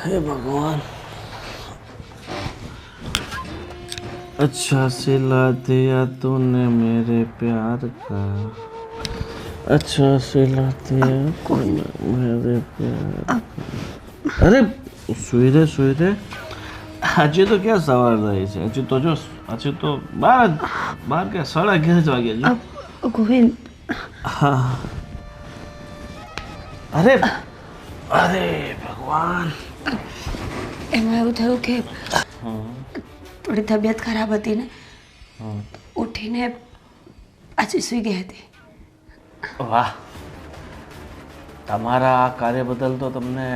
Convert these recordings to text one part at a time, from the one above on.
हे भगवान। अच्छा सिला दिया तूने मेरे प्यार का, अच्छा सिला दिया तूने मेरे प्यार का। अरे સુઈ રે આજે તો ક્યાં સવાર થઈ છે? હજુ તો જો હજુ તો બાર કે 11:30 વાગ્યા છે. ગોવિંદ, હા. અરે અરે ભગવાન. એમાં એવું થયું કે થોડી તબિયત ખરાબ હતી ને, ઉઠીને પાછી સૂઈ ગઈ હતી. વાહ, તમારા આ કાર્ય બદલ તો તમને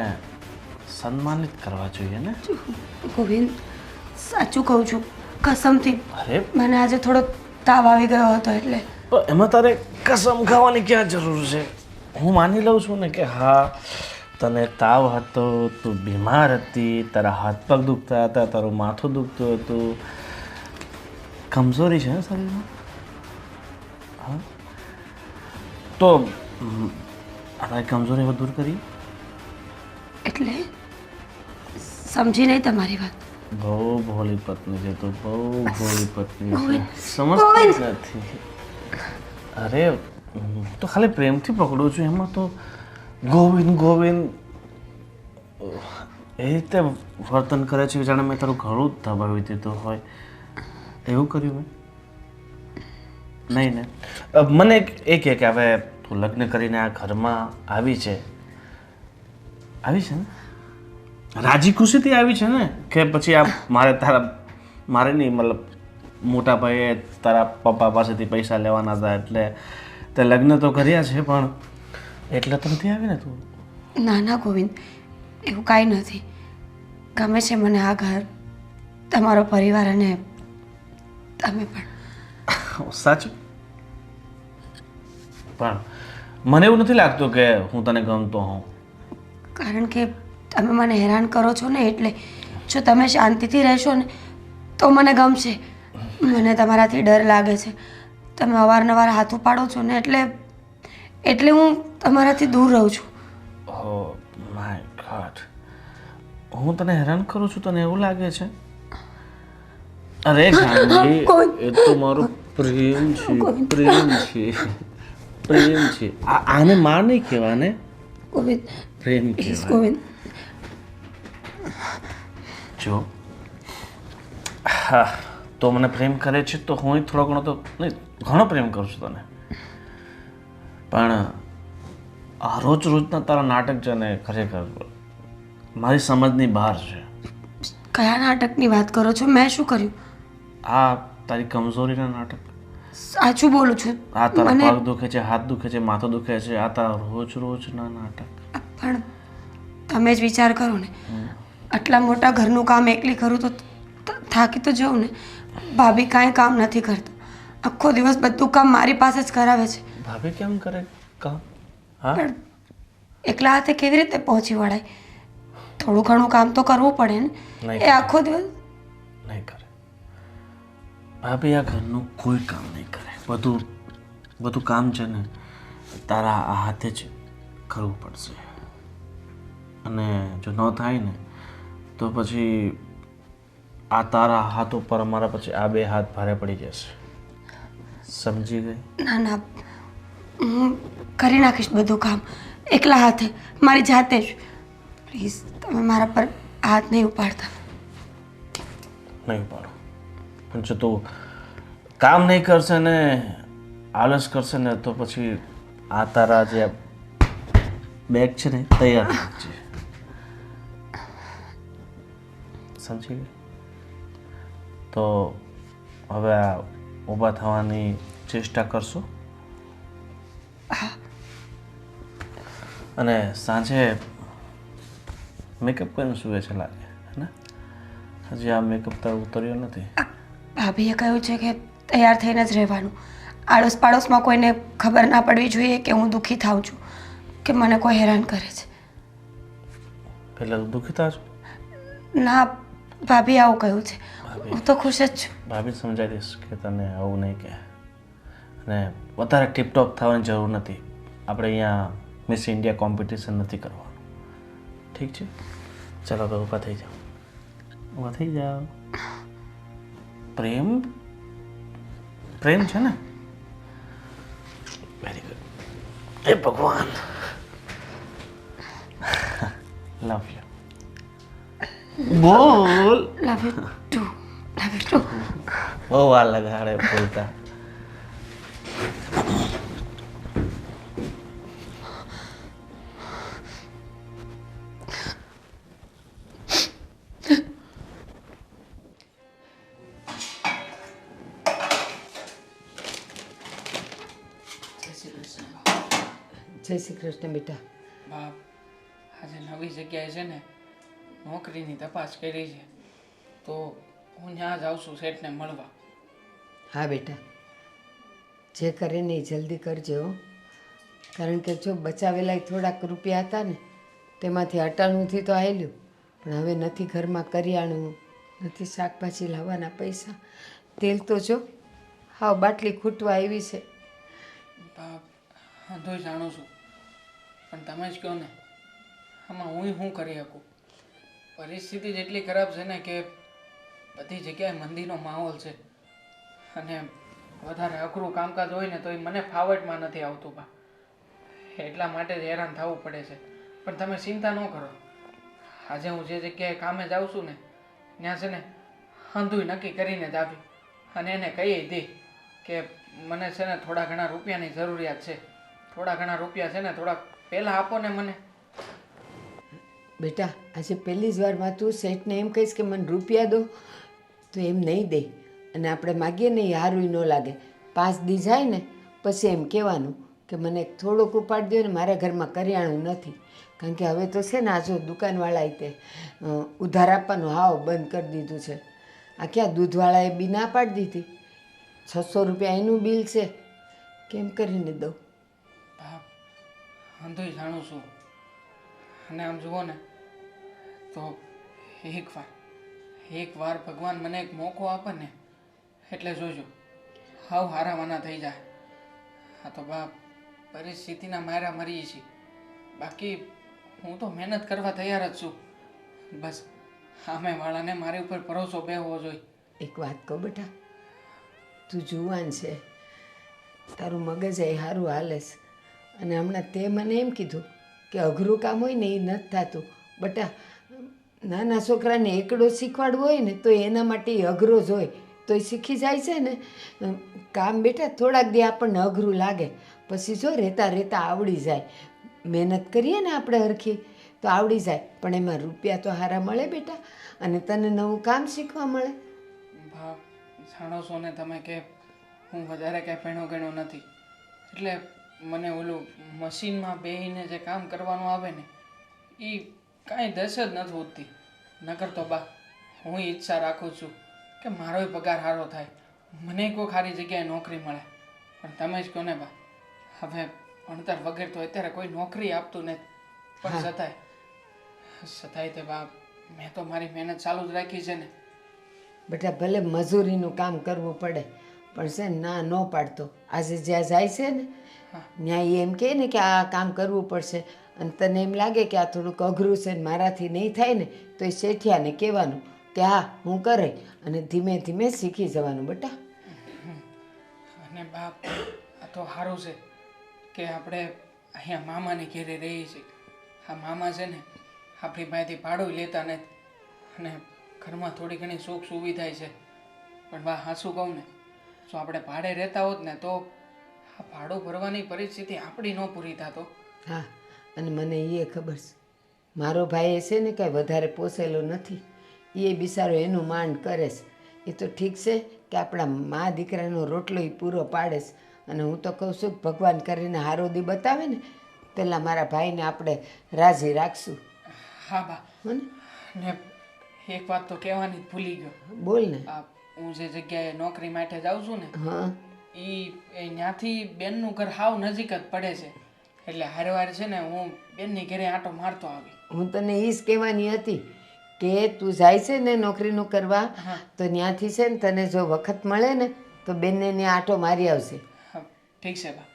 સન્માનિત કરવા જોઈએ ને. ગોવિંદ, સાચું કહું છું કસમથી. અરે મને આજે થોડો તાવ આવી ગયો હતો એટલે. પણ એમાં તારે કસમ ખાવાની ક્યાં જરૂર છે? હું માની લઉં છું ને કે હા, તને તાવ હતો, તું બીમાર હતી, તારા હાથ પગ દુખતા હતા, તારું માથું દુખતું હતું, કમજોરી છે ને શરીરમાં. હા, તો આપણે કમજોરી દૂર કરી. એટલે સમજી નહીં તમારી વાત. બહુ ભોળી પત્ની છે તું, બહુ ભોળી પત્ની છે, ગોવિંદ, સમજતી જ નથી. અરે તો ખાલી પ્રેમથી પકડું છું, એમાં તો ગોવિંદ ગોવિંદ એ રીતે વર્તન કરે છે જાણે મેં તારું ઘણું જ દબાવી દીધું હોય. એવું કર્યું મેં? નહીં ને. મને એ કહે કે હવે તું લગ્ન કરીને આ ઘરમાં આવી છે ને, રાજી ખુશીથી આવી છે ને? કે પછી આ મારે નહીં, મતલબ મોટા ભાઈએ તારા પપ્પા પાસેથી પૈસા લેવાના હતા એટલે તે લગ્ન તો કર્યા છે પણ એટલે તો નથી આવી ને તું? ના ના ગોવિંદ, એવું કાંઈ નથી. ગમે છે મને આ ઘર, તમારો પરિવાર અને તમે પણ. સાચું? પણ મને એવું નથી લાગતું કે હું તને ગમતો હોઉં. કારણ કે તમે મને હેરાન કરો છો ને, એટલે જો તમે શાંતિથી રહેશો ને તો મને ગમશે. મને તમારાથી ડર લાગે છે. તમે અવારનવાર હાથ ઉપાડો છો ને એટલે હું તમારાથી દૂર રહું છું. ઓહ માય ગોડ, હું તને હેરાન કરું છું, તને એવું લાગે છે? અરે ગાંધી, એ તો મારો પ્રેમ છે, પ્રેમ છે. આને માર નહીં કહેવાને, ગોવિંદ, પ્રેમ પ્લીઝ કહેવાય. ગોવિંદ. જો હા, તો મને પ્રેમ કરે છે તો હું થોડો ઘણો તો નહીં, ઘણો પ્રેમ કરું છું તને. પણ આ રોજના તારા નાટક છે ને ખરેખર મારી સમજની બહાર છે. કયા નાટકની વાત કરો છો? મેં શું કર્યું? આ તારી કમજોરીના નાટક. સાચું બોલું છું. આ તારા પગ દુખે છે, હાથ દુખે છે, માથું દુખે છે, આ તારા રોજના નાટક. પણ તમે જ વિચાર કરો ને, આટલા મોટા ઘરનું કામ એકલી કરું તો થાકી તો જાઉં ને. ભાભી કાંઈ કામ નથી કરતા, આખો દિવસ બધું કામ મારી પાસે જ કરાવે છે. ભાભી કેમ કરે કામ? હા, પણ એકલા હાથે કેવી રીતે પહોંચી વળાય? થોડું ઘણું કામ તો કરવું પડે ને. નહીં. એ આખો દિવસ નહીં કરે ભાભી, આ ઘરનું કોઈ કામ નહીં કરે. બધું કામ છે ને તારા આ હાથે જ કરવું પડશે. અને જો ન થાય ને તો પછી આ તારા હાથ ઉપર અમારા પછી આ બે હાથ ભારે પડી જશે. સમજી ગઈ? ના ના, હું કરી નાખીશ બધું કામ એકલા હાથે, મારી જાતે જ. પ્લીઝ તમે મારા પર હાથ નહીં ઉપાડતા. નહીં પાડો. પણ જો તું કામ નહીં કરશે ને આળસ કરશે ને તો પછી આ તારા જે બેગ છે ને તૈયાર છે. સમજી ગઈ? તો હવે આ ઊભા થવાની ચેષ્ટા કરશો અને સાંજે મેકઅપ કરીને સૂવે છે લાગે હે ને? હજી આ મેકઅપ તારો ઉતર્યો નથી. ભાભીએ કહ્યું છે કે તૈયાર થઈને જ રહેવાનું. આડોશ પાડોશમાં કોઈને ખબર ના પડવી જોઈએ કે હું દુઃખી થાઉં છું, કે મને કોઈ હેરાન કરે છે. પહેલાં દુઃખી થા છો? ના, ભાભી આવું કહ્યું છે. હું તો ખુશ જ છું. ભાભી સમજાવી દઈશ કે તને આવું નહીં કહે. અને વધારે ટીપટોપ થવાની જરૂર નથી. આપણે અહીંયા મિસ ઇન્ડિયા કોમ્પિટિશન નથી કરવાનું, ઠીક છે? ચલો હવે ઊભા થઈ જાઓ, ઊભા થઈ જાઓ. પ્રેમ પ્રેમ છે ને? Very good. હે ભગવાન, લવ યુ. બોલ. Love you too. Love you too. બહુ વાર લગાડે બોલતા. જય શ્રી કૃષ્ણ બેટા. બાપ, આજે નવી જગ્યાએ છે ને નોકરીની તપાસ કરી છે, તો હું ત્યાં જ આવશું શેઠને મળવા. હા બેટા, જે કરે ને એ જલ્દી કરજો હો. કારણ કે જો બચાવેલા થોડાક રૂપિયા હતા ને તેમાંથી અટાણુંથી તો આવેલું, પણ હવે નથી ઘરમાં કરિયાણું, નથી શાકભાજી લાવવાના પૈસા, તેલ તો જો હાવ બાટલી ખૂટવા આવી છે. બાપ, હું તોય જાણું છું, પણ તમે જ કહો ને, આમાં હું શું કરી શકું? પરિસ્થિતિ જ એટલી ખરાબ છે ને કે બધી જગ્યાએ મંદીનો માહોલ છે, અને વધારે અઘરું કામકાજ હોય ને તો એ મને ફાવટમાં નથી આવતું બા. એટલા માટે જ હેરાન થવું પડે છે. પણ તમે ચિંતા ન કરો, આજે હું જે જગ્યાએ કામે જાઉં છું ને ત્યાં છે ને હંધુય નક્કી કરીને જ આવી, અને એને કહી દે કે મને છે ને થોડા ઘણા રૂપિયાની જરૂરિયાત છે, થોડા ઘણા રૂપિયા છે ને થોડાક પહેલાં આપો ને મને. બેટા, આજે પહેલી જ વારમાં તું શેઠને એમ કહીશ કે મને રૂપિયા દો, તો એમ નહીં દે. અને આપણે માગીએ ને એ હારું ન લાગે. 5 દી જાય ને પછી એમ કહેવાનું કે મને થોડુંક ઉપાડી દો ને, મારા ઘરમાં કરિયાણું નથી. કારણ કે હવે તો છે ને આ જો દુકાનવાળાએ તે ઉધાર આપવાનું હાવ બંધ કરી દીધું છે. આ ક્યાં દૂધવાળાએ બી ના પાડી દીધી, 600 રૂપિયા એનું બિલ છે, કેમ કરીને દઉં? બાપ, હંધુય જાણું છું, અને આમ જુઓ ને તો એકવાર ભગવાન મને એક મોકો આપે ને એટલે જોજો હાવ હારાવાના થઈ જાય. હા તો બાપ, પરિસ્થિતિના મારા મરીએ છીએ, બાકી હું તો મહેનત કરવા તૈયાર જ છું. બસ સામેવાળાને મારી ઉપર ભરોસો બેસવો જોઈએ. એક વાત કહું બેટા, તું જુવાન છે, તારું મગજ એ સારું હાલે છે, અને હમણાં તે મને એમ કીધું કે અઘરું કામ હોય ને એ નથી થતું. બેટા, નાના છોકરાને એકડો શીખવાડવો હોય ને તો એના માટે એ અઘરો જ હોય, તો એ શીખી જાય છે ને કામ. બેટા, થોડાક દી આપણને અઘરું લાગે, પછી જો રહેતા રહેતા આવડી જાય. મહેનત કરીએ ને આપણે હરખી તો આવડી જાય, પણ એમાં રૂપિયા તો સારા મળે બેટા, અને તને નવું કામ શીખવા મળે. બાપ, જાણો છો ને તમે કે હું વધારે કાંઈ ભણ્યો ગણ્યો નથી, એટલે મને ઓલું મશીનમાં બેસીને જે કામ કરવાનું આવે ને એ કાંઈ દસ જ નથી ઉઠતી. નકર તો બા હું ઈચ્છા રાખું છું કે મારોય પગાર સારો થાય, મને કોઈ સારી જગ્યાએ નોકરી મળે. પણ તમે જ કહો ને બા, હવે ભણતર વગર તો અત્યારે કોઈ નોકરી આપતું નથી. પણ છતાંય તે બા મેં તો મારી મહેનત ચાલુ જ રાખી છે ને. બેટા, ભલે મજૂરીનું કામ કરવું પડે, પણ છે ને ના ન પાડતો. આજે જ્યાં જાય છે ને ત્યાં એમ કહે ને કે આ કામ કરવું પડશે, અને તને એમ લાગે કે આ થોડુંક અઘરું છે ને મારાથી નહીં થાય ને, તો એ શેઠિયાને કહેવાનું કે હા હું કરે, અને ધીમે ધીમે શીખી જવાનું બેટા. અને બાપ, આ તો સારું છે કે આપણે અહીંયા મામાની ઘેરે રહીએ છીએ. આ મામા છે ને આપણી પાસેથી ભાડું લેતા નથી, અને ઘરમાં થોડી ઘણી સુખ સુવિધા છે. પણ બા હાસું કહું ને, જો આપણે ભાડે રહેતા હોત ને તો આ ભાડું ભરવાની પરિસ્થિતિ આપણી ન પૂરી થતો. હા, અને મને એ ખબર છે, મારો ભાઈ છે ને કાંઈ વધારે પોસેલો નથી, એ બિચારો એનું માંડ કરે છે. એ તો ઠીક છે કે આપણા મા દીકરાનો રોટલો એ પૂરો પાડે છે, અને હું તો કહું છું કે ભગવાન કરીને હારો દી બતાવે ને પહેલાં મારા ભાઈને આપણે રાજી રાખશું. હા બા, હો ને? ને એક વાત તો કહેવાની જ ભૂલી ગયો. બોલ ને. આ હું જે જગ્યાએ નોકરી માટે જાઉં છું ને હા, એ ત્યાંથી બેનનું ઘર હાવ નજીક જ પડે છે, એટલે હારવાર છે ને હું બેનની ઘરે આંટો મારતો આવી. હું તને એ જ કહેવાની હતી કે તું જાય છે ને નોકરીનું કરવા, તો ત્યાંથી છે ને તને જો વખત મળે ને તો બેનને ત્યાં આંટો મારી આવશે. હા ઠીક છે બા,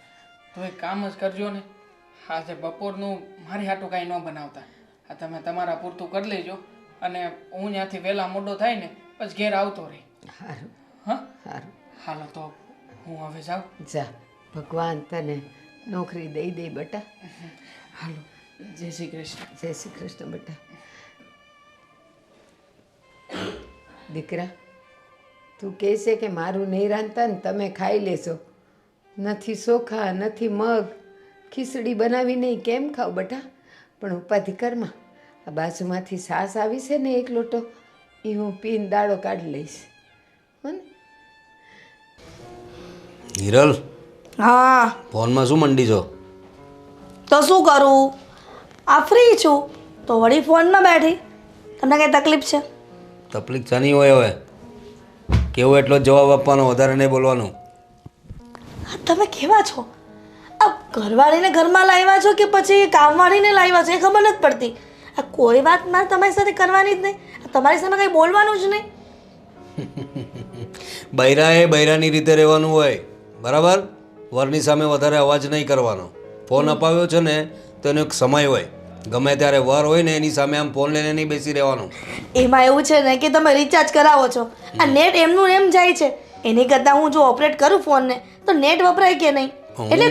તો એક કામ જ કરજો ને, આજે બપોરનું મારી હાટું કાંઈ ન બનાવતા. આ તમે તમારા પૂરતું કરી લેજો અને હું ત્યાંથી વહેલા મોડો થાય ને પછી ઘેર આવતો રહી. સારું હા સારું. હાલો તો હું હવે જાઉં. જા, ભગવાન તને નોકરી દઈ દે બેટા. હાલો, જય શ્રી કૃષ્ણ. જય શ્રી કૃષ્ણ બેટા. દીકરા, તું કહેશે કે મારું નહીં રાંધતા ને તમે ખાઈ લેશો. નથી ચોખા નથી મગ, ખીચડી બનાવી નહીં કેમ ખાવ બેટા? પણ ઉપાધિ કરમાં આ બાજુમાંથી સાસ આવી છે ને એક લોટો, એ હું પીને દાડો કાઢી લઈશ. હો ને? હિરલ, હા ફોનમાં શું મંડી છો? તો શું કરું, આ ફ્રી છું તો વળી ફોનમાં બેઠી. તમને કઈ તકલીફ છે? તકલીફ શાની હોય? હવે કેવું એટલો જ જવાબ આપવાનો, વધારે નહીં બોલવાનું. આ તમે કેવા છો? આ ઘરવાળીને ઘરમાં લાવ્યા છો કે પછી કામવાળીને લાવ્યા છો એ ખબર નથી પડતી. આ કોઈ વાત મારે તમારી સાથે કરવાની જ નહીં, તમારી સામે કંઈ બોલવાનું જ નહીં. બૈરાએ બૈરાની રીતે રહેવાનું હોય, બરાબર? વરની સામે વધારે અવાજ નહીં કરવાનો. ફોન અપાવ્યો છે ને તો એનો એક સમય હોય, ગમે ત્યારે વર હોય ને એની સામે આમ ફોન લઈને નહીં બેસી રહેવાનું. એમાં એવું છે ને કે તમે રિચાર્જ કરાવો છો, આ નેટ એમનું એમ જાય છે. એની કરતાં હું જો ઓપરેટ કરું ફોનને તો નેટ વપરાય કે નહીં, એટલે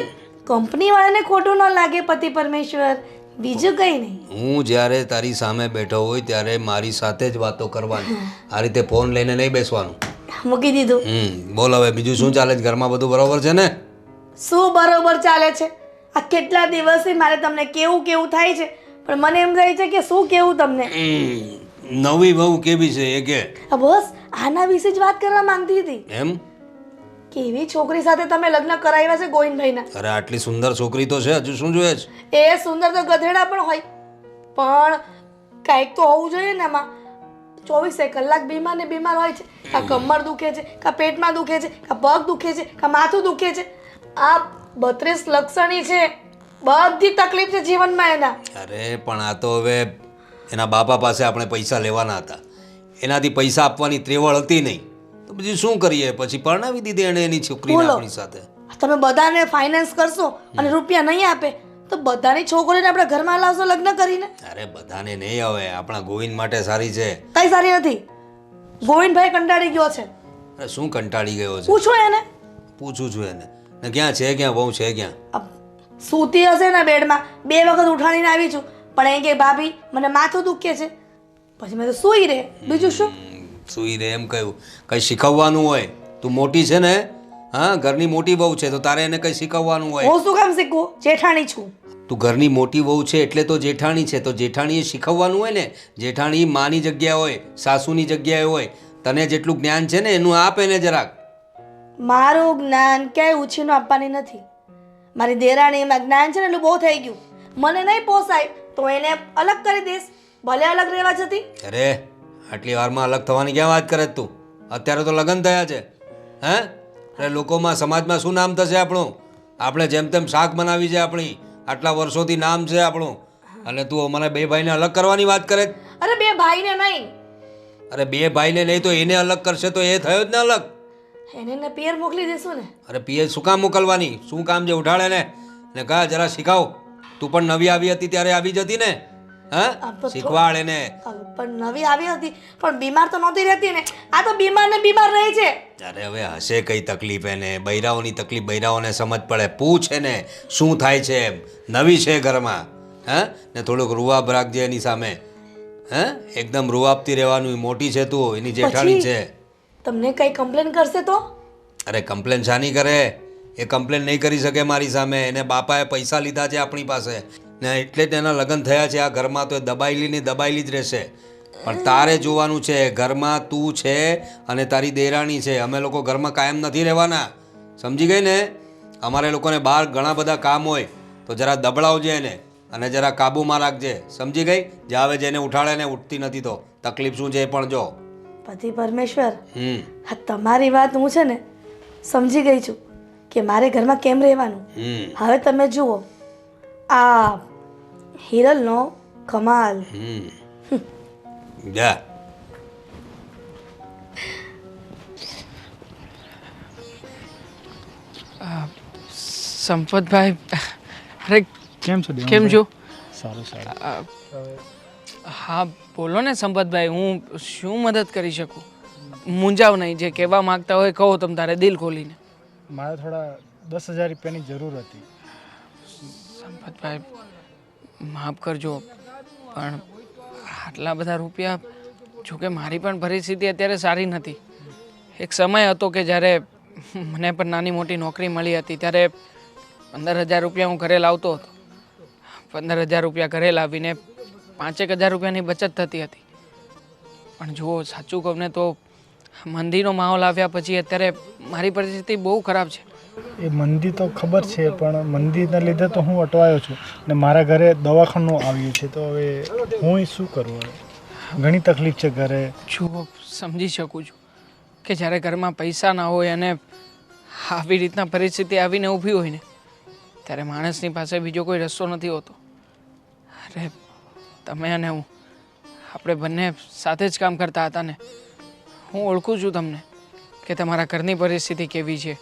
કંપનીવાળાને ખોટું ન લાગે. પતિ પરમેશ્વર, બીજું કંઈ નહીં. હું જ્યારે તારી સામે બેઠો હોય ત્યારે મારી સાથે જ વાતો કરવાની, આ રીતે ફોન લઈને નહીં બેસવાનું. મૂકી દીધું. બોલ હવે બીજું શું ચાલે છે ઘરમાં? બધું બરાબર છે ને? શું બરોબર ચાલે છે? આ કેટલા દિવસથી મારે તમને કેવું કેવું થાય છે, પણ મને એમ થાય છે કે શું કેવું તમને. નવી બહુ કેવી છે એ કે? બસ આના વિશે જ વાત કરવા માંગતી હતી. એમ? કેવી છોકરી સાથે તમે લગ્ન કરાવ્યા છે ગોવિંદભાઈના? અરે આટલી સુંદર છોકરી તો છે, હજુ શું જોઈએ છે? એ સુંદર તો ગધેડા પણ હોય, પણ કાંઈક તો હોવું જોઈએ ને એમાં. 24 કલાક બીમાર ને બીમાર હોય છે. કાં કમર દુખે છે, કાં પેટમાં દુખે છે, કાં પગ દુખે છે, કાં માથું દુખે છે. આ 32 લક્ષણી છે, બધી તકલીફ છે જીવનમાં એના. અરે પણ આ તો હવે એના બાપા પાસે આપણે પૈસા લેવાના હતા, એનાથી પૈસા આપવાની ત્રેવડ હતી નહીં, તો બીજું શું કરીએ? પછી પરણાવી દીધી એણે એની છોકરીને આપણી સાથે. તમે બધાને ફાઇનાન્સ કરશો અને રૂપિયા નહીં આપે તો બધાની છોકરીને આપણે ઘરમાં લાવશો લગ્ન કરીને? અરે બધાને નહીં, હવે આપણા ગોવિંદ માટે સારી છે. કઈ સારી નથી. ગોવિંદભાઈ કંટાળી ગયો છે. અરે શું કંટાળી ગયો છે? પૂછો એને. પૂછું છું એને. ને ક્યાં છે, ક્યાં બહુ છે, ક્યાં? સૂતી હશે ને બેડમાં, 2 વખત ઉઠાડીને આવી છું, પણ એ કે ભાભી મને માથું દુખે છે. પછી મેં તો સૂઈ રહે, બીજું શું? સૂઈ રે એમ કહ્યું? કંઈ શીખવવાનું હોય, તું મોટી છે ને, હા ઘરની મોટી બહુ છે તો તારે એને કંઈ શીખવવાનું હોય. હું શું કામ શીખવું? જેઠાણી છું. તું ઘરની મોટી વહુ છે એટલે તો જેઠાણી છે, તો જેઠાણીએ શીખવવાનું હોય ને. જેઠાણી માની જગ્યા હોય, સાસુની જગ્યાએ હોય. તને જેટલું જ્ઞાન છે ને એનું આપ એને જરાક. મારું જ્ઞાન ક્યાંય ઉછીનું આપવાની નથી. મારી દેરાણીમાં જ્ઞાન છે ને એટલું બહુ થઈ ગયું. મને નહીં પોસાય તો એને અલગ કરી દઈશ, ભલે અલગ રહેવા જતી. અરે આટલી વારમાં અલગ થવાની ક્યાં વાત કરે તું? અત્યારે તો લગ્ન થયા છે. હે અરે લોકોમાં સમાજમાં શું નામ થશે આપણું? આપણે જેમ તેમ શાક બનાવી છે આપણી, આટલા વર્ષોથી નામ છે આપણું, અને તું અમારા 2 ભાઈને અલગ કરવાની વાત કરે? અરે 2 ભાઈને નહીં. અરે 2 ભાઈને નહીં તો એને અલગ કરશે તો એ થયો જ ને અલગ. એને પિયર મોકલી દેશું ને. અરે પિયર શું કામ મોકલવાની? શું કામ છે? ઉઠાડે ને કહા જરા શીખાવ. તું પણ નવી આવી હતી ત્યારે આવી જતી ને, હા શીખવાડ એને. પણ નવી આવી હતી પણ બીમાર તો નહોતી રહેતી ને. આ તો બીમાર ને બીમાર રહે છે. અરે હવે હશે કઈ તકલીફ એને? બૈરાઓની તકલીફ બૈરાઓને સમજ પડે. પૂછ એને શું થાય છે એમ. નવી છે ઘરમાં, હા ને થોડુંક રૂવાબ રાખજે એની સામે. હે એકદમ રૂવાબથી રહેવાનું. મોટી છે તું, એની જેઠાણી છે. તમને કઈ કમ્પ્લેન કરશે તો? અરે કમ્પ્લેન શાની કરે? એ કમ્પ્લેન નહીં કરી શકે મારી સામે. એને બાપાએ પૈસા લીધા છે આપણી પાસે ને એટલે જ એના લગ્ન થયા છે આ ઘરમાં, તો એ દબાયેલી જ રહેશે. પણ તારે જોવાનું છે, ઘરમાં તું છે અને તારી દેરાણી છે. અમે લોકો ઘરમાં કાયમ નથી રહેવાના, સમજી ગઈ ને? અમારે લોકોને બહાર ઘણા બધા કામ હોય, તો જરા દબડાવજે એને અને જરા કાબૂમાં રાખજે, સમજી ગઈ? જાવે જેને ઉઠાડે ને ઉઠતી નથી તો તકલીફ શું છે એ પણ જો. પતિ પરમેશ્વર, હા તમારી વાત હું છે ને સમજી ગઈ છું કે મારે ઘરમાં કેમ રહેવાનું. હવે તમે જુઓ આ હિરલનો કમાલ. જા સંપતભાઈ, અરે કેમ છો? કેમ છો? સારું સારું. હા બોલો ને સંપતભાઈ, હું શું મદદ કરી શકું? મૂંઝાવ નહીં, જે કહેવા માંગતા હોય કહો તમ તારે દિલ ખોલીને. મારે થોડા 10,000 રૂપિયાની જરૂર હતી. સંપતભાઈ માફ કરજો, પણ આટલા બધા રૂપિયા, જોકે મારી પણ પરિસ્થિતિ અત્યારે સારી નથી. એક સમય હતો કે જ્યારે મને પણ નાની મોટી નોકરી મળી હતી, ત્યારે 15,000 રૂપિયા હું ઘરે લાવતો હતો. 15,000 રૂપિયા ઘરે લાવીને 5,000 રૂપિયાની બચત થતી હતી. પણ જુઓ, સાચું કહું ને તો મંદીનો માહોલ આવ્યા પછી અત્યારે મારી પરિસ્થિતિ બહુ ખરાબ છે. એ મંદી તો ખબર છે, પણ મંદીના લીધે તો હું અટવાયો છું ને મારા ઘરે દવાખાનું આવ્યું છે. તો હવે હું શું કરું? હવે ઘણી તકલીફ છે ઘરે. જુઓ, સમજી શકું છું કે જ્યારે ઘરમાં પૈસા ના હોય અને આવી રીતના પરિસ્થિતિ આવીને ઊભી હોય ને, ત્યારે માણસની પાસે બીજો કોઈ રસ્તો નથી હોતો. અરે તમે અને હું, આપણે બંને સાથે જ કામ કરતા હતા ને. હું ઓળખું છું તમને કે તમારા ઘરની પરિસ્થિતિ કેવી છે,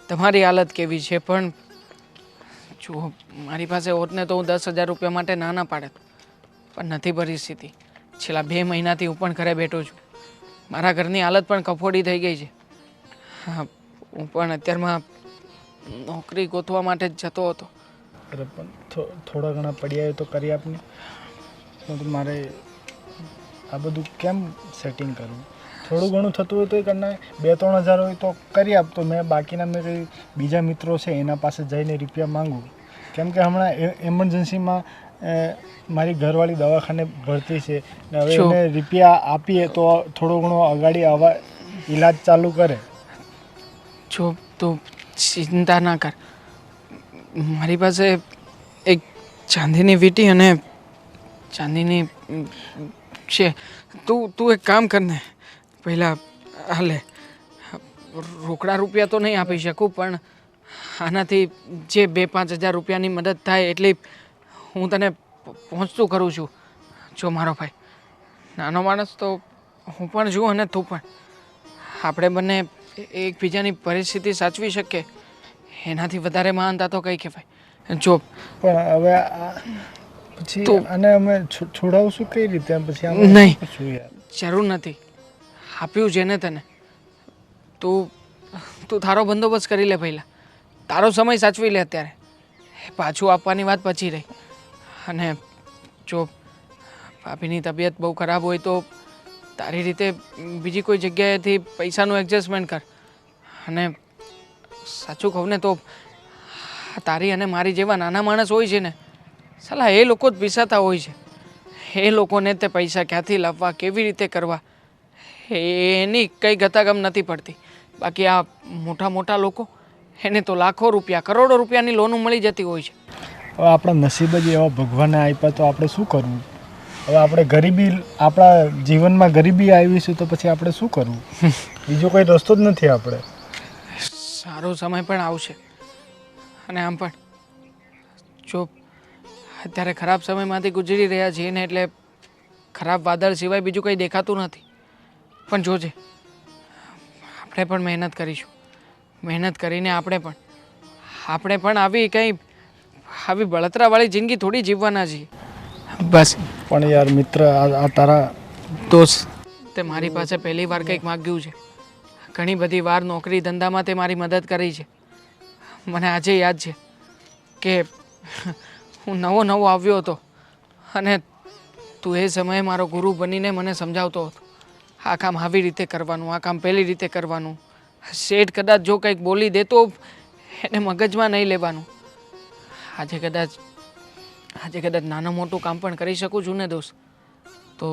તમારી હાલત કેવી છે. પણ જુઓ, મારી પાસે હોત ને તો હું 10,000 રૂપિયા માટે ના પાડત, પણ નથી પરિસ્થિતિ. છેલ્લા 2 મહિનાથી હું પણ ઘરે બેઠો છું. મારા ઘરની હાલત પણ કફોડી થઈ ગઈ છે. હા, હું પણ અત્યારમાં નોકરી ગોતવા માટે જ જતો હતો. અરે પણ થોડા ઘણા પડ્યા તો કરી આપને. મારે આ બધું કેમ સેટિંગ કરવું? થોડું ઘણું થતું હોય તો એ કરના 2-3 હજાર હોય તો કરી આપતો. મેં બાકીના મેં કંઈ બીજા મિત્રો છે એના પાસે જઈને રૂપિયા માંગું, કેમ કે હમણાં એમરજન્સીમાં મારી ઘરવાળી દવાખાને ભરતી છે ને. હવે એને રૂપિયા આપીએ તો થોડો ઘણો અગાડી આવા ઈલાજ ચાલુ કરે. જો તું ચિંતા ના કર, મારી પાસે એક ચાંદીની વીંટી અને ચાંદીની છે. તું એક કામ કર ને, પહેલાં હાલે, રોકડા રૂપિયા તો નહીં આપી શકું, પણ આનાથી જે 2-5 હજાર રૂપિયાની મદદ થાય એટલી હું તને પહોંચતું કરું છું. જો મારો ભાઈ, નાનો માણસ તો હું પણ છું અને તું પણ. આપણે બંને એકબીજાની પરિસ્થિતિ સાચવી શકીએ, એનાથી વધારે મહાનતા તો કઈ કહેવાય. જો પણ હવે પછી આને અમે છોડાવશું કઈ રીતે? પછી નહીં, જરૂર નથી. આપ્યું છે ને તને, તું તારો બંદોબસ્ત કરી લે પહેલાં. તારો સમય સાચવી લે અત્યારે. પાછું આપવાની વાત પછી રહી. અને જો ભાભીની તબિયત બહુ ખરાબ હોય તો તારી રીતે બીજી કોઈ જગ્યાએથી પૈસાનું એડજસ્ટમેન્ટ કર. અને સાચું કહું ને તો તારી અને મારી જેવા નાના માણસ હોય છે ને, સાલા એ લોકો જ પીસાતા હોય છે. એ લોકોને તે પૈસા ક્યાંથી લાવવા, કેવી રીતે કરવા, એની કંઈ ગતાગમ નથી પડતી. બાકી આ મોટા મોટા લોકો, એને તો લાખો રૂપિયા, કરોડો રૂપિયાની લોનો મળી જતી હોય છે. હવે આપણા નસીબ જ એવા ભગવાને આપ્યા તો આપણે શું કરવું? હવે આપણે ગરીબી, આપણા જીવનમાં ગરીબી આવીશું તો પછી આપણે શું કરવું? બીજો કોઈ રસ્તો જ નથી. આપણે સારો સમય પણ આવશે. અને આમ પણ જો અત્યારે ખરાબ સમયમાંથી ગુજરી રહ્યા છીએ ને, એટલે ખરાબ વાદળ સિવાય બીજું કંઈ દેખાતું નથી. પણ જોજે, આપણે પણ મહેનત કરીશું. મહેનત કરીને આપણે પણ આવી બળતરાવાળી જિંદગી થોડી જીવવાના છીએ. બસ. પણ યાર મિત્ર, આ તારા દોસ્ત, તે મારી પાસે પહેલી વાર કંઈક માગ્યું છે. ઘણી બધી વાર નોકરી ધંધામાં તે મારી મદદ કરી છે. મને આજે યાદ છે કે હું નવો આવ્યો હતો અને તું એ સમયે મારો ગુરુ બનીને મને સમજાવતો હતો, આ કામ આવી રીતે કરવાનું, આ કામ પેલી રીતે કરવાનું. શેઠ કદાચ જો કંઈક બોલી દે તો એને મગજમાં નહીં લેવાનું. આજે કદાચ નાનું મોટું કામ પણ કરી શકું છું ને દોસ્ત, તો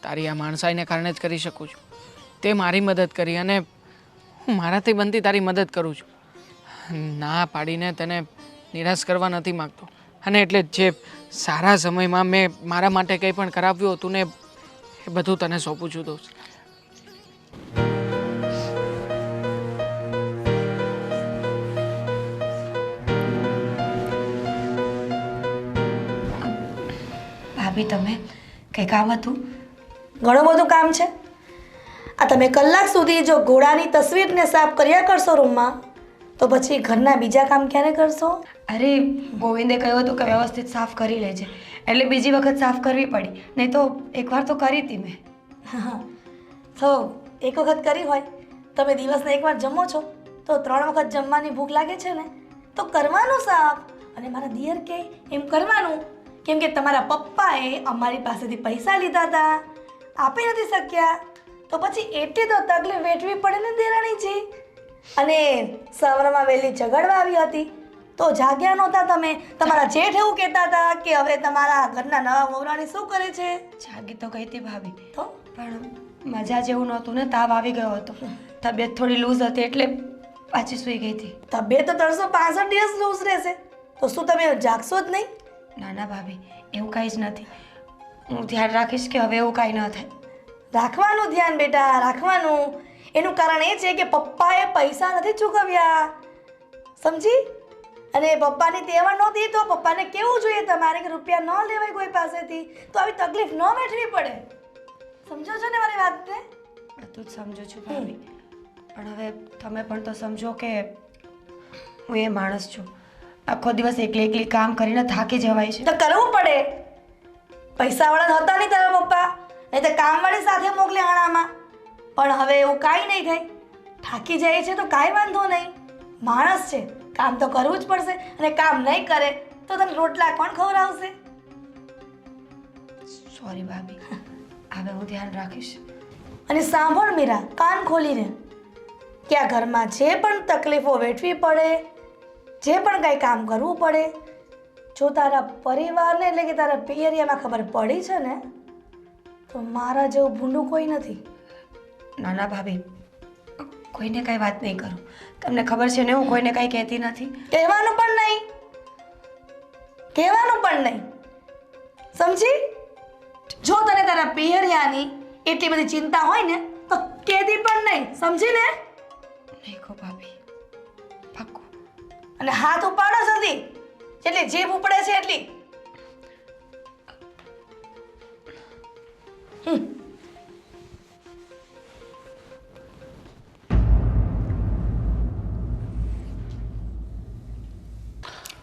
તારી આ માણસાઈને કારણે જ કરી શકું છું. તે મારી મદદ કરી અને હું મારાથી બનતી તારી મદદ કરું છું. ના પાડીને તને નિરાશ કરવા નથી માગતો. અને એટલે જે સારા સમયમાં મેં મારા માટે કંઈ પણ કરાવ્યું હતું ને, એ બધું તને સોંપું છું દોસ્ત. ભાભી, તમે કંઈ કામ હતું? ઘણું બધું કામ છે. આ તમે કલાક સુધી જો ઘોડાની તસવીરને સાફ કર્યા કરશો રૂમમાં, તો પછી ઘરના બીજા કામ ક્યારે કરશો? અરે ગોવિંદે કહ્યું હતું કે વ્યવસ્થિત સાફ કરી લેજે, એટલે બીજી વખત સાફ કરવી પડી, નહીં તો એકવાર તો કરી હતી મેં. તો એક વખત કરી હોય, તમે દિવસને એકવાર જમો છો તો 3 વખત જમવાની ભૂખ લાગે છે ને, તો કરવાનું સાફ. અને મારા દિયર કે એમ કરવાનું, કેમ કે તમારા પપ્પાએ અમારી પાસેથી પૈસા લીધા હતા, આપી નથી શક્યા, તો પછી એટલી તો તકલીફ વેઠવી પડે ને દેરાણીજી. અને સવારમાં વહેલી ઝઘડવા આવી હતી તો જાગ્યા નહોતા તમે. તમારા જેઠ એવું કહેતા હતા કે હવે તમારા ઘરના નવા વહુરાણી શું કરે છે. જાગી તો ગઈ હતી ભાભી, તો પણ મજા જેવું નહોતું ને, તાવ આવી ગયો હતો, તબિયત થોડી લૂઝ હતી એટલે પાછી સૂઈ ગઈ હતી. તબિયત તો 365 દિવસ લૂઝ રહેશે, તો શું તમે જાગશો જ નહીં? ના ના ભાભી, એવું કાંઈ જ નથી. હું ધ્યાન રાખીશ કે હવે એવું કાંઈ ન થાય. રાખવાનું ધ્યાન બેટા, રાખવાનું. એનું કારણ એ છે કે પપ્પાએ પૈસા નથી ચૂકવ્યા, સમજી? અને પપ્પાની તેવડ નહોતી તો પપ્પાને કેવું જોઈએ તમારે કે રૂપિયા ન લેવાય કોઈ પાસેથી, તો આવી તકલીફ ન વેઠવી પડે. સમજો છો ને મારી વાતને? બધું જ સમજુ છું ભાભી, પણ હવે તમે પણ તો સમજો કે હું એ માણસ છું, આખો દિવસ એકલી એકલી કામ કરીને થાકી જવાય છે. તો કરવું પડે. પૈસાવાળા હતા નહીં તારા પપ્પા, નહીં તો કામવાળી સાથે મોકલે આણામાં. પણ હવે એવું કાંઈ નહીં થાય. થાકી જાય છે તો કાંઈ વાંધો નહીં, માણસ છે, કામ તો કરવું જ પડશે. અને કામ નહીં કરે તો તને રોટલા કોણ ખવડાવશે? સોરી ભાભી, હવે હું ધ્યાન રાખીશ. અને સાંભળ મીરા, કાન ખોલીને, કે આ ઘરમાં જે પણ તકલીફો વેઠવી પડે, જે પણ કાંઈ કામ કરવું પડે, જો તારા પરિવારને એટલે કે તારા પિયરિયામાં ખબર પડી છે ને, તો મારા જેવું ભૂંડું કોઈ નથી. ના ના ભાભી, કોઈને કાંઈ વાત નહીં કરું. તમને ખબર છે ને હું કોઈને કાંઈ કહેતી નથી. કહેવાનું પણ નહીં, કહેવાનું પણ નહીં, સમજી? જો તને તારા પિયરિયાની એટલી બધી ચિંતા હોય ને તો કહેતી પણ નહીં, સમજી ને? નહીં કહો ભાભી, પાક્કું. અને હાથ ઉપાડો જલ્દી, જેટલી જીભ ઉપડે છે એટલી.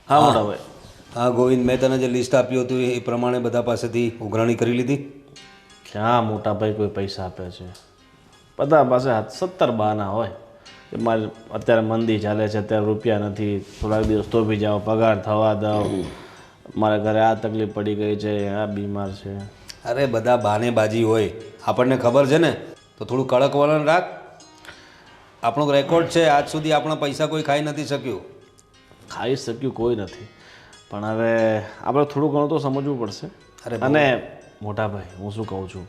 હા મોટા ભાઈ. હા ગોવિંદ, મેં તને જે લિસ્ટ આપ્યું હતું એ પ્રમાણે બધા પાસેથી ઉઘરાણી કરી લીધી? ક્યાં મોટા ભાઈ કોઈ પૈસા આપે છે? બધા પાસે 70 બહાના હોય કે મારે અત્યારે મંદી ચાલે છે, અત્યારે રૂપિયા નથી, થોડાક દિવસ તો બી જાઓ, પગાર થવા દો, મારા ઘરે આ તકલીફ પડી ગઈ છે, આ બીમાર છે. અરે બધા બહાનેબાજી હોય, આપણને ખબર છે ને, તો થોડું કડક વલણ રાખ. આપણો રેકોર્ડ છે, આજ સુધી આપણા પૈસા કોઈ ખાઈ નથી શક્યું. ખાઈ શક્યું કોઈ નથી, પણ હવે આપણે થોડું ઘણું તો સમજવું પડશે. અરે અને મોટા ભાઈ, હું શું કહું છું,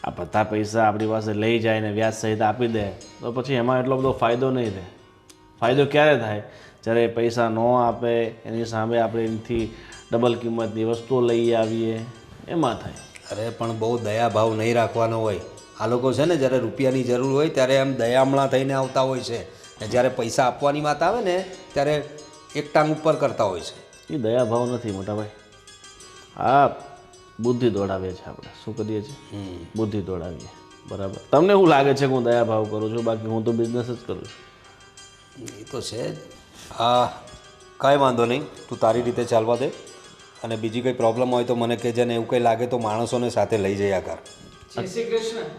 આ બધા પૈસા આપણી પાસે લઈ જાય ને વ્યાજ સહિત આપી દે તો પછી એમાં એટલો બધો ફાયદો નહીં રહે. ફાયદો ક્યારે થાય? જ્યારે પૈસા ન આપે એની સામે આપણે એનાથી ડબલ કિંમતની વસ્તુઓ લઈ આવીએ, એમાં થાય. અરે પણ બહુ દયાભાવ નહીં રાખવાનો હોય. આ લોકો છે ને, જ્યારે રૂપિયાની જરૂર હોય ત્યારે એમ દયામણા થઈને આવતા હોય છે, ને જ્યારે પૈસા આપવાની વાત આવે ને ત્યારે એક ટાંગ ઉપર કરતા હોય છે. એ દયાભાવ નથી મોટા ભાઈ, હા બુદ્ધિ દોડાવીએ છીએ આપણે. શું કરીએ છીએ? બુદ્ધિ દોડાવીએ. બરાબર. તમને એવું લાગે છે કે હું દયાભાવ કરું છું, બાકી હું તો બિઝનેસ જ કરું છું. એ તો છે જ. હા કાંઈ વાંધો નહીં, તું તારી રીતે ચાલવા દે. અને બીજી કંઈ પ્રોબ્લેમ હોય તો મને કહેજે, ને એવું કંઈ લાગે તો માણસોને સાથે લઈ જયા કર. જય શ્રી કૃષ્ણ.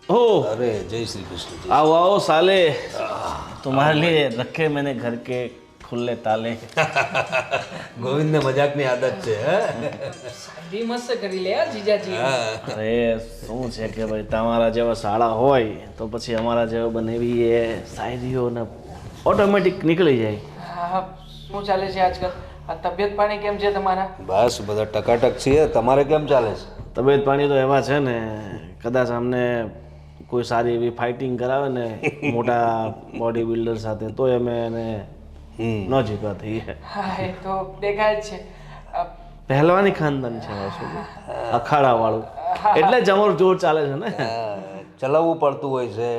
ઓહ, અરે જય શ્રી કૃષ્ણ. आओ आओ साले, तुम्हारे लिए रखे मैंने घर के खुले ताले. ગોવિંદને મજાકની આદત છે. શાદી મસ્ત કરી લે યાર જીજાજી. અરે શું છે કે ભાઈ, તમારા જેવા શાળા હોય તો પછી અમારા જેવા બનેવી એ શાયરીઓ ને ઓટોમેટિક નીકળી જાય. હા, શું ચાલે છે આજકાલ? આ તબિયત પાણી કેમ છે તમારા? બસ બધા ટકાટક છીએ. તમારે કેમ ચાલે છે? તબિયત પાણી તો એવા છે ને, કદાચ અમને કોઈ સારી એવી ફાઇટિંગ કરાવે ને મોટા બોડી બિલ્ડર સાથે તો અમે એને ન જીતવા થઈએ. હા, એ તો દેખાય જ છે. પહેલવાની ખાનદાન છે અખાડા વાળું, એટલે જ અમારું જોર ચાલે છે ને. ચલાવવું પડતું હોય છે,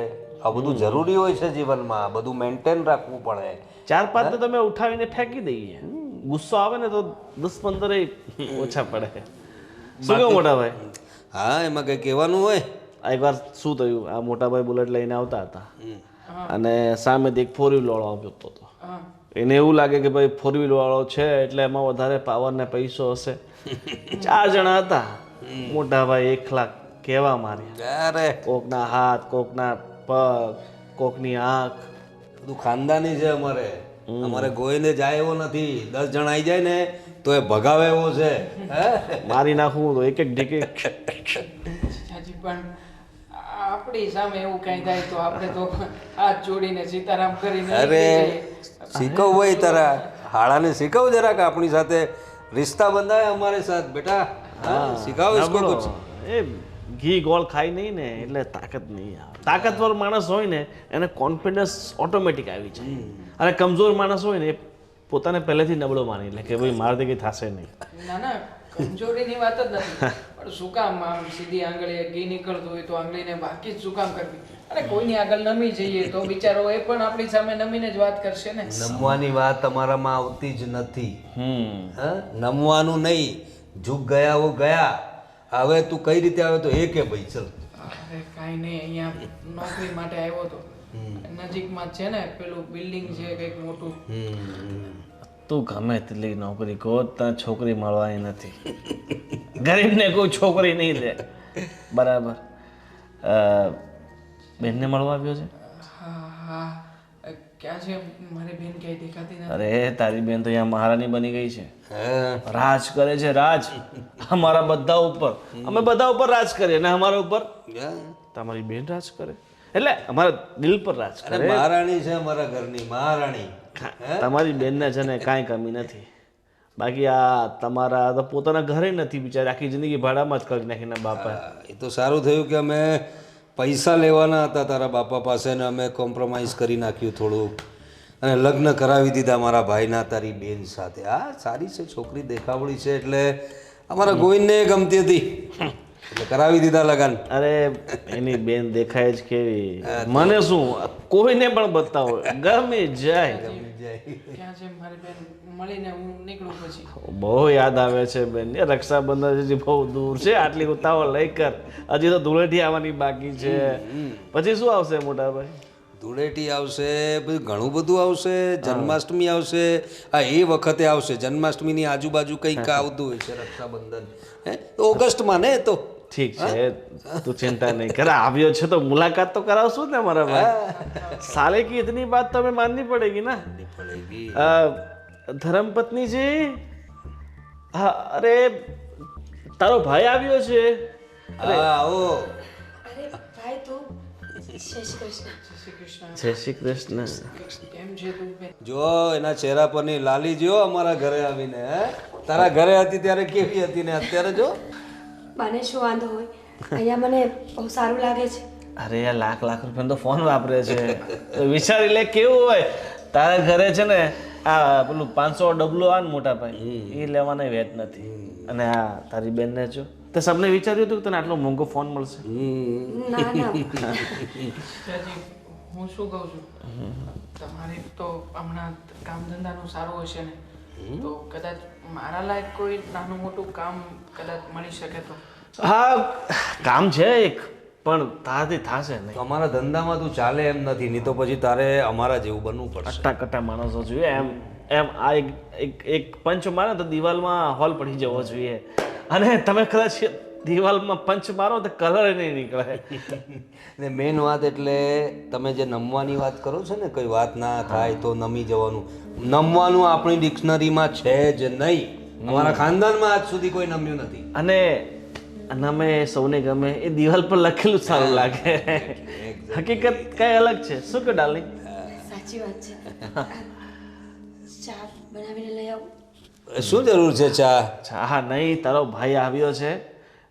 આ બધું જરૂરી હોય છે જીવનમાં, બધું મેન્ટેન રાખવું પડે. 4-5 તો તમે ઉઠાવીને ફેંકી દઈએ, ગુસ્સો આવે ને તો 10-15 ઓછા પડે. શું કહો મોટા ભાઈ? હા, એમાં કંઈ કહેવાનું હોય? એકવાર શું થયું, આ મોટા ભાઈ બુલેટ લઈને આવતા હતા અને સામેથી એક 4 વ્હીલ વાળો આવ્યો હતો. એને એવું લાગે કે ભાઈ 4 વ્હીલ વાળો છે એટલે એમાં વધારે પાવર ને પૈસો હશે, 4 જણા હતા. મોટા ભાઈ એકલા કેવા માર્યા, અરે કોકના હાથ, કોકના પગ, કોકની આંખ. બધું ખાનદાની છે અમારે. અમારે ગોઈને જાય એવો નથી. 10 જણ આવી જાય ને તો એ ભગાવે એવો છે. હે મારી નાખવું તો એક ઢીકે. જીજાજી પણ આપણી સામે એવું કંઈ થાય તો આપણે તો હાથ જોડીને સીતારામ કરીને અરે નીકળી જઈએ. શીખવ ભાઈ તારા હાળાને શીખવ જરાક આપણી સાથે રિશ્તા બંધાય અમારે સાથ બેટા. હા શીખાવ इसको कुछ. એ ઘી ગોળ ખાય નહીં ને એટલે તાકાત નહીં આવે. તાકાતવર માણસ હોય ને એને કોન્ફિડન્સ ઓટોમેટિક આવી જાય, અને કમજોર માણસ હોય ને એ પોતાને પહેલેથી નબળો માની લે કે ભાઈ મારાથી કંઈ થશે નહીં. ના ના કમજોરીની વાત જ નથી, પણ શું કામ આમ સીધી આંગળીએ ઘી નીકળતું હોય તો આંગળીને બાકી જ શું કામ કરવી? અને કોઈની આગળ નમી જઈએ તો બિચારો એ પણ આપણી સામે નમીને જ વાત કરશે ને. નમવાની વાત તમારામાં આવતી જ નથી. હા નમવાનું નહીં, ઝૂક ગયા વો ગયા. હવે તું કઈ રીતે આવે તો એ કે ભાઈ ચલ. અરે કાંઈ નહીં, અહીંયા નોકરી માટે આવ્યો હતો. નજીકમાં જ છે ને પેલું બિલ્ડિંગ છે કંઈક મોટું. તું ગમે તેટલી નોકરી કહો ત્યાં છોકરી મળવાની નથી. ગરીબને કોઈ છોકરી નહીં દે. બરાબર. બેનને મળવા આવ્યો છે? હા ક્યાં છે મારી બેન? ક્યાંય દેખાતી નથી. અરે તારી બેન તો અહીંયા મહારાણી બની ગઈ છે. રાજ કરે છે, રાજ અમારા બધા ઉપર. અમે બધા ઉપર રાજ કરીએ અને અમારા ઉપર તમારી બેન રાજ કરે, એટલે અમારા દિલ પર રાજ કરે. મહારાણી છે અમારા ઘરની મહારાણી. તમારી બેનને છે ને કાંઈ કમી નથી. બાકી આ તમારા તો પોતાના ઘરે નથી, બિચારી આખી જિંદગી ભાડામાં જ કરી નાખીને બાપા. એ તો સારું થયું કે અમે પૈસા લેવાના હતા તારા બાપા પાસે ને અમે કોમ્પ્રોમાઇઝ કરી નાખ્યું થોડુંક, અને લગ્ન કરાવી દીધા મારા ભાઈના તારી બેન સાથે. હા સારી છે છોકરી, દેખાવડી છે, એટલે અમારા ગોવિંદને ગમતી હતી એટલે કરાવી દીધા લગન. અરે એની બેન દેખાય જ કેવી, મને શું કોઈને પણ બતાવો ગમે જાય. ક્યાં છે મારી બેન? મળીને હું નીકળું પછી. બહુ યાદ આવે છે બેન. એ રક્ષાબંધન હજી બહુ દૂર છે, આટલી ઉતાવળ લઈ કર. હજી તો ધૂળેટી આવવાની બાકી છે. પછી શું આવશે મોટા ભાઈ? ધૂળેટી આવશે, બધું ઘણું બધું આવશે. જન્માષ્ટમી આવશે. હા એ વખતે આવશે. જન્માષ્ટમીની આજુબાજુ કંઈક આવતું હોય છે રક્ષાબંધન. હે ઓગસ્ટમાં ને તો ઠીક છે, તું ચિંતા નહીં કર. આવ્યો છે તો મુલાકાત તો કરાવશું ને મારા ભાઈ. સાલે કી ઇતની બાત તો હमें माननी पड़ेगी ना. ધર્મપત્ની જી, હા અરે તારો ભાઈ આવ્યો છે. હા આવો. અરે ભાઈ તું જય શ્રી કૃષ્ણ. જય શ્રી કૃષ્ણ. કેમ છે તું બેન? જો એના ચહેરા પરની લાલી જો અમારા ઘરે આવીને. હે તારા ઘરે હતી ત્યારે કેવી હતી ને અત્યારે જો. મને શું વાંધો હોય, અહીંયા મને બહુ સારું લાગે છે. અરે આ લાખ રૂપિયાનો તો ફોન વાપરે છે, તો વિચારી લે કેવું હોય. તારા ઘરે છે ને આ પેલું 500 ડબલો આ મોટા ભાઈ એ લેવાના વેટ નથી. અને આ તારી બેનને જો તે સબને વિચાર્યું હતું કે તને આટલો મોંઘો ફોન મળશે. ના ના ચાચી હું શું કહું છું, તમારી તો હમણાં કામ ધંધાનું સારું હશે ને, તો કદાચ મારા લાયક કોઈ નાનું મોટું કામ કદાચ મળી શકે તો. હા કામ છે એક, પણ તારાથી થશે નહીં. અમારા ધંધામાં તું ચાલે એમ નથી, નહીં તો પછી તારે અમારા જેવું બનવું પડશે. કટ્ટા માણસો જોઈએ એમ એમ. આ એક પંચ મારે તો દિવાલમાં હોલ પડી જવો જોઈએ. અને તમે કદાચ દિવાલમાં પંચ મારો તો કલર નહીં નીકળે. ને મેઇન વાત એટલે તમે જે નમવાની વાત કરો છો ને, કોઈ વાત ના થાય તો નમી જવાનું. નમવાનું આપણી ડિક્શનરીમાં છે જ નહીં. અમારા ખાનદાનમાં આજ સુધી કોઈ નમ્યું નથી. અને અમે સૌને ગમે એ દિવાલ પર લખેલું સારું લાગે. હકીકત કઈ અલગ છે. શું કે ડાર્લિંગ? સાચી વાત છે. ચા બનાવીને લઈ આવું. શું જરૂર છે ચા? હા નહીં, તારો ભાઈ આવ્યો છે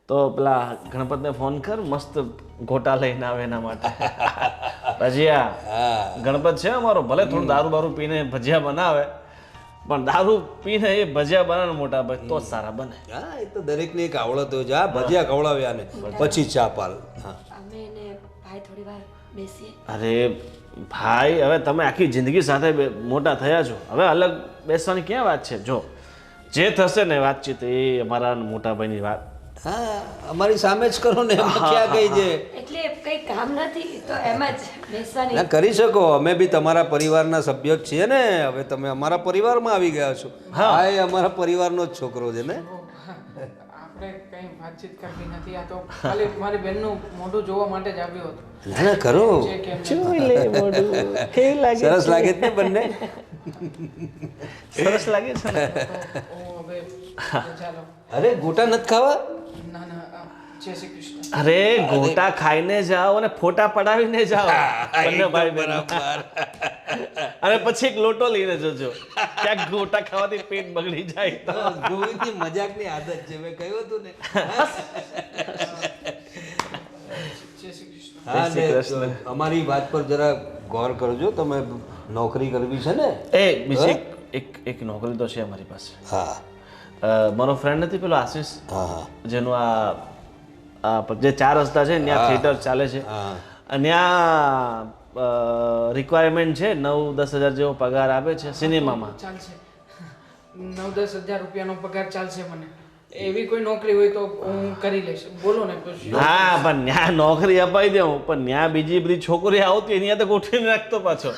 તો પેલા ગણપતને ફોન કર, મસ્ત ગોટા લઈને આવે એના માટે. ભજીયા. ગણપત છે અમારો, ભલે થોડું દારૂ બારૂ પીને ભજીયા બનાવે, પણ દારૂ પીને એ ભજીયા બનાવે મોટા ભાઈ તો સારા બને. હા એ તો દરેકની એક આવડત હોય છે. હા ભજીયા ખવડાવ્યા ને પછી ચા પાલ. હા અમે ને ભાઈ થોડી વાર બેસીએ. અરે ભાઈ હવે તમે આખી જિંદગી સાથે મોટા થયા છો, હવે અલગ બેસવાની ક્યાં વાત છે? જો જે થશે ને વાતચીત એ અમારા મોટા ભાઈની વાત. હા અમારી સામે જ કરો ને, એમાં ક્યાં કઈ છે? એટલે કઈ કામ નથી તો એમ જ બેસવાની. ના કરી શકો, અમે બી તમારા પરિવારના સભ્ય જ છીએ ને. હવે તમે અમારા પરિવારમાં આવી ગયા છો. હા એ અમારા પરિવારનો જ છોકરો છે ને. આપણે કંઈ વાતચીત કરવી નથી. આ તો ખાલી મારી બહેનનું મોઢું જોવા માટે જ આવ્યો હતો. ના ના કરો, જે કેમ જોઈ લે મોઢું કેવું લાગે સરસ લાગે છે ને બંને. સરસ લાગે છે ને હું હવે ચાલો. અરે ગોટા નથી ખાવા? ના ના જય શ્રી કૃષ્ણ. અરે ગોટા ખાઈને જાઓ અને ફોટા પડાવીને જાઓ બંને ભાઈ બહેન. અને પછી એક લોટો લઈને જજો, ક્યાંક ગોટા ખાવાથી પેટ બગડી જાય તો. ગોવિંદની મજાકની આદત છે, મેં કહ્યું હતું ને. જય શ્રી કૃષ્ણ. હા, ને અમારી વાત પર જરા ગૌર કરજો. તમે નોકરી કરવી છે ને? એ બીજી એક નોકરી તો છે અમારી પાસે. હા મારો ફ્રેન્ડ નથી પેલો આશીષ, હા હા જેનું જે 4 રસ્તા છે ત્યાં થિયેટર ચાલે છે. હા. અને ત્યાં રિક્વાયરમેન્ટ છે, 9-10 હજાર જેવો પગાર આપે છે સિનેમામાં. ચાલશે. 9-10 હજાર રૂપિયાનો પગાર ચાલશે મને. એવી કોઈ નોકરી હોય તો હું કરી લઈશ. બોલો ને પછી. હા, પણ ત્યાં નોકરી અપાઈ દઉં, પણ ત્યાં બીજી બધી છોકરી આવતી ત્યાં તો ગોઠવીને રાખતો પાછો.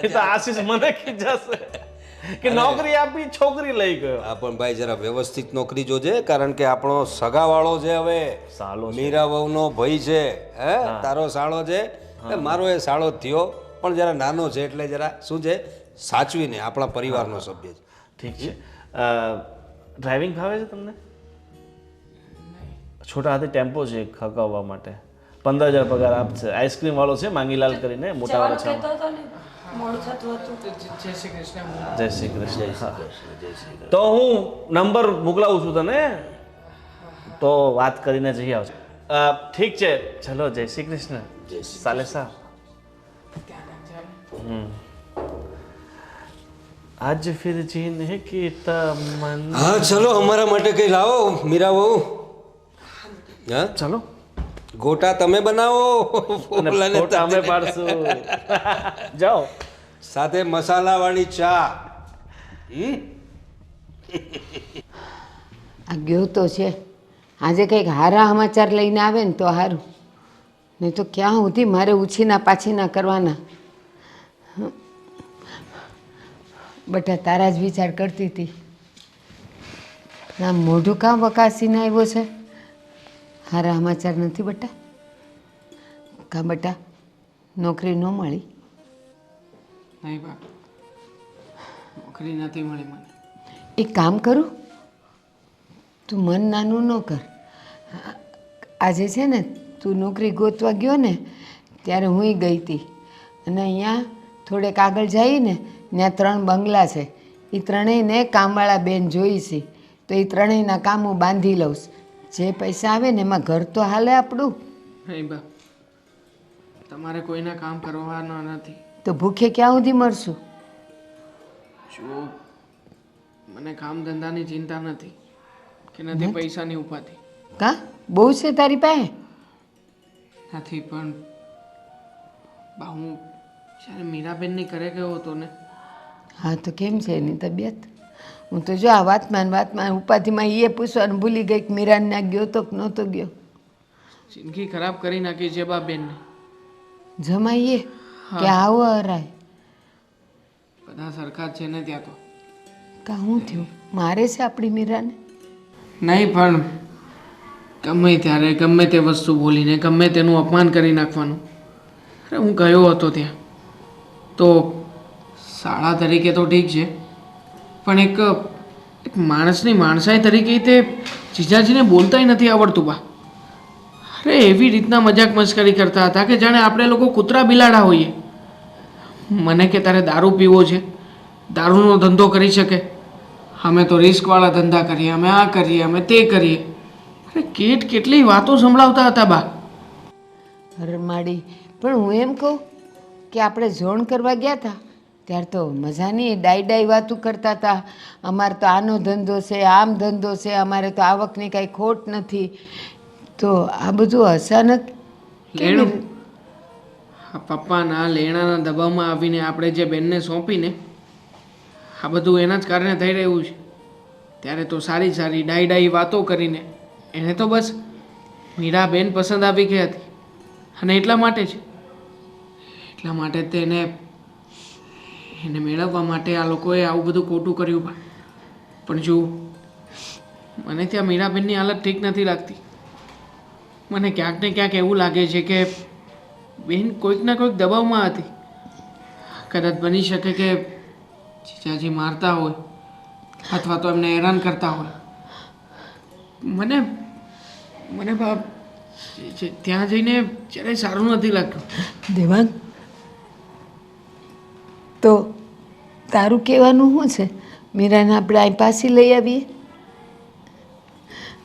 એ તો આશીષ મને ખીજાશે કે નોકરી આપી છોકરી લઈ ગયો. હા પણ ભાઈ જરા વ્યવસ્થિત નોકરી જોજે, કારણ કે આપણો સગાવાળો છે હવે. સાલો છે. મીરા વહુનો ભાઈ છે, હે તારો સાળો છે. મારો એ સાળો જ થયો, પણ જરા નાનો છે એટલે જરા શું છે, સાચવીને આપણા પરિવારનો સભ્ય છે. ઠીક છે. ડ્રાઇવિંગ ફાવે છે તમને? છોટા હાથે ટેમ્પો છે ખકાવવા માટે, 15,000 પગાર આપશે. આઈસ્ક્રીમ વાળો છે માંગીલાલ કરીને, મોટા વાળો છે. કહેતો હતો ને મોડું થતું હતું. જય શ્રી કૃષ્ણ. જય શ્રી કૃષ્ણ. હા. તો હું નંબર મોકલાવું છું તને, તો વાત કરીને જઈ આવજો. ઠીક છે, ચલો જય શ્રી કૃષ્ણ. સાલે સા. આજ ફિર જીને કી તમન્ના. હા ચલો, અમારા માટે કઈ લાવો મીરા વહુ. હા ચલો, ગોટા તમે બનાવો, અને ફોટા અમે પાડશું. જાઓ. સાથે મસાલાવાળી ચા. આ ગયો તો છે, આજે કંઈક હારા સમાચાર લઈને આવે ને તો સારું, નહીં તો ક્યાં સુધી મારે ઉછીના પાછીના કરવાના. બટા તારા જ વિચાર કરતી હતી. ના મોઢું કાં વકાસીને આવ્યો છે? હારા સમાચાર નથી બટા? કાં બટા નોકરી ન મળી? નહીં બા, નોકરી નથી મળી મને. એક કામ કરું, તું મન નાનું ન કર. આજે છે ને તું નોકરી ગોતવા ગયો ને ત્યારે હુંય ગઈ હતી, અને અહીંયા થોડેક આગળ જઈને ત્યાં 3 બંગલા છે. એ ત્રણેયને કામવાળા બેન જોઈ છે, તો એ ત્રણેયના કામ હું બાંધી લઉં. જે પૈસા આવે ને એમાં ઘર તો હાલે આપણું. નહીં બા, તમારે કોઈના કામ કરવાના નથી. તો ભૂખે ક્યાં સુધી મરશું? જો મને કામ ધંધાની ચિંતા નથી કે નથી પૈસાની ઉપાધિ કાં બહુ છે તારી પાસે? નથી, પણ બા હું જ્યારે મીરાબેનની ઘરે ગયો હતો ને. હા તો કેમ છે એની તબિયત? હું તો જો આ વાતમાં ઉપાધિમાં એ પૂછવાનું ભૂલી ગઈ કે મીરાને ના ગયો તો કે નહોતો ગયો. જિંદગી ખરાબ કરી નાખી છે બા બેનને. જમાઈએ કે આવો હરાય? બધા સરખા જ છે ને ત્યાં તો. કાં શું થયું? મારે છે આપણી મીરાને? નહીં, પણ ગમે ત્યારે ગમે તે વસ્તુ બોલીને ગમે તેનું અપમાન કરી નાખવાનું. અરે હું ગયો હતો ત્યાં તો શાળા તરીકે તો ઠીક છે, પણ એક માણસની માણસાઈ તરીકે તે જીજાજીને બોલતાય નથી આવડતું બા. અરે એવી રીતના મજાક મસ્કરી કરતા હતા કે જાણે આપણે લોકો કૂતરા બિલાડા હોઈએ. મને કે તારે દારૂ પીવો છે, દારૂનો ધંધો કરી શકે, અમે તો રિસ્કવાળા ધંધા કરીએ, અમે આ કરીએ, અમે તે કરીએ. અરે કેટલી વાતો સંભળાવતા હતા બા. અરે માડી, પણ હું એમ કહું કે આપણે જોણ કરવા ગયા હતા ત્યારે તો મજાની ડાઈ વાતું કરતા હતા. અમારે તો આનો ધંધો છે, આમ ધંધો છે, અમારે તો આવકની કાંઈ ખોટ નથી. તો આ બધું અચાનક લેણું પપ્પાના લેણાના દબાવમાં આવીને આપણે જે બેનને સોંપીને આ બધું એના જ કારણે થઈ રહ્યું છે. ત્યારે તો સારી સારી ડાઈ વાતો કરીને એને તો બસ મીરાબેન પસંદ આવી ગઈ હતી, અને એટલા માટે તેને એને મેળવવા માટે આ લોકોએ આવું બધું ખોટું કર્યું. પણ જો મને ત્યાં મીરાબેનની હાલત ઠીક નથી લાગતી. મને ક્યાંક ને ક્યાંક એવું લાગે છે કે બેન કોઈક ના કોઈક દબાવમાં હતી. કદાચ બની શકે કે જીજાજી મારતા હોય અથવા તો એમને હેરાન કરતા હોય. મને મને બાપ ત્યાં જઈને જ્યારે સારું નથી લાગતું. દેવાંગ, તો તારું કહેવાનું શું છે? મીરાને આપણે અહીં પાછી લઈ આવીએ?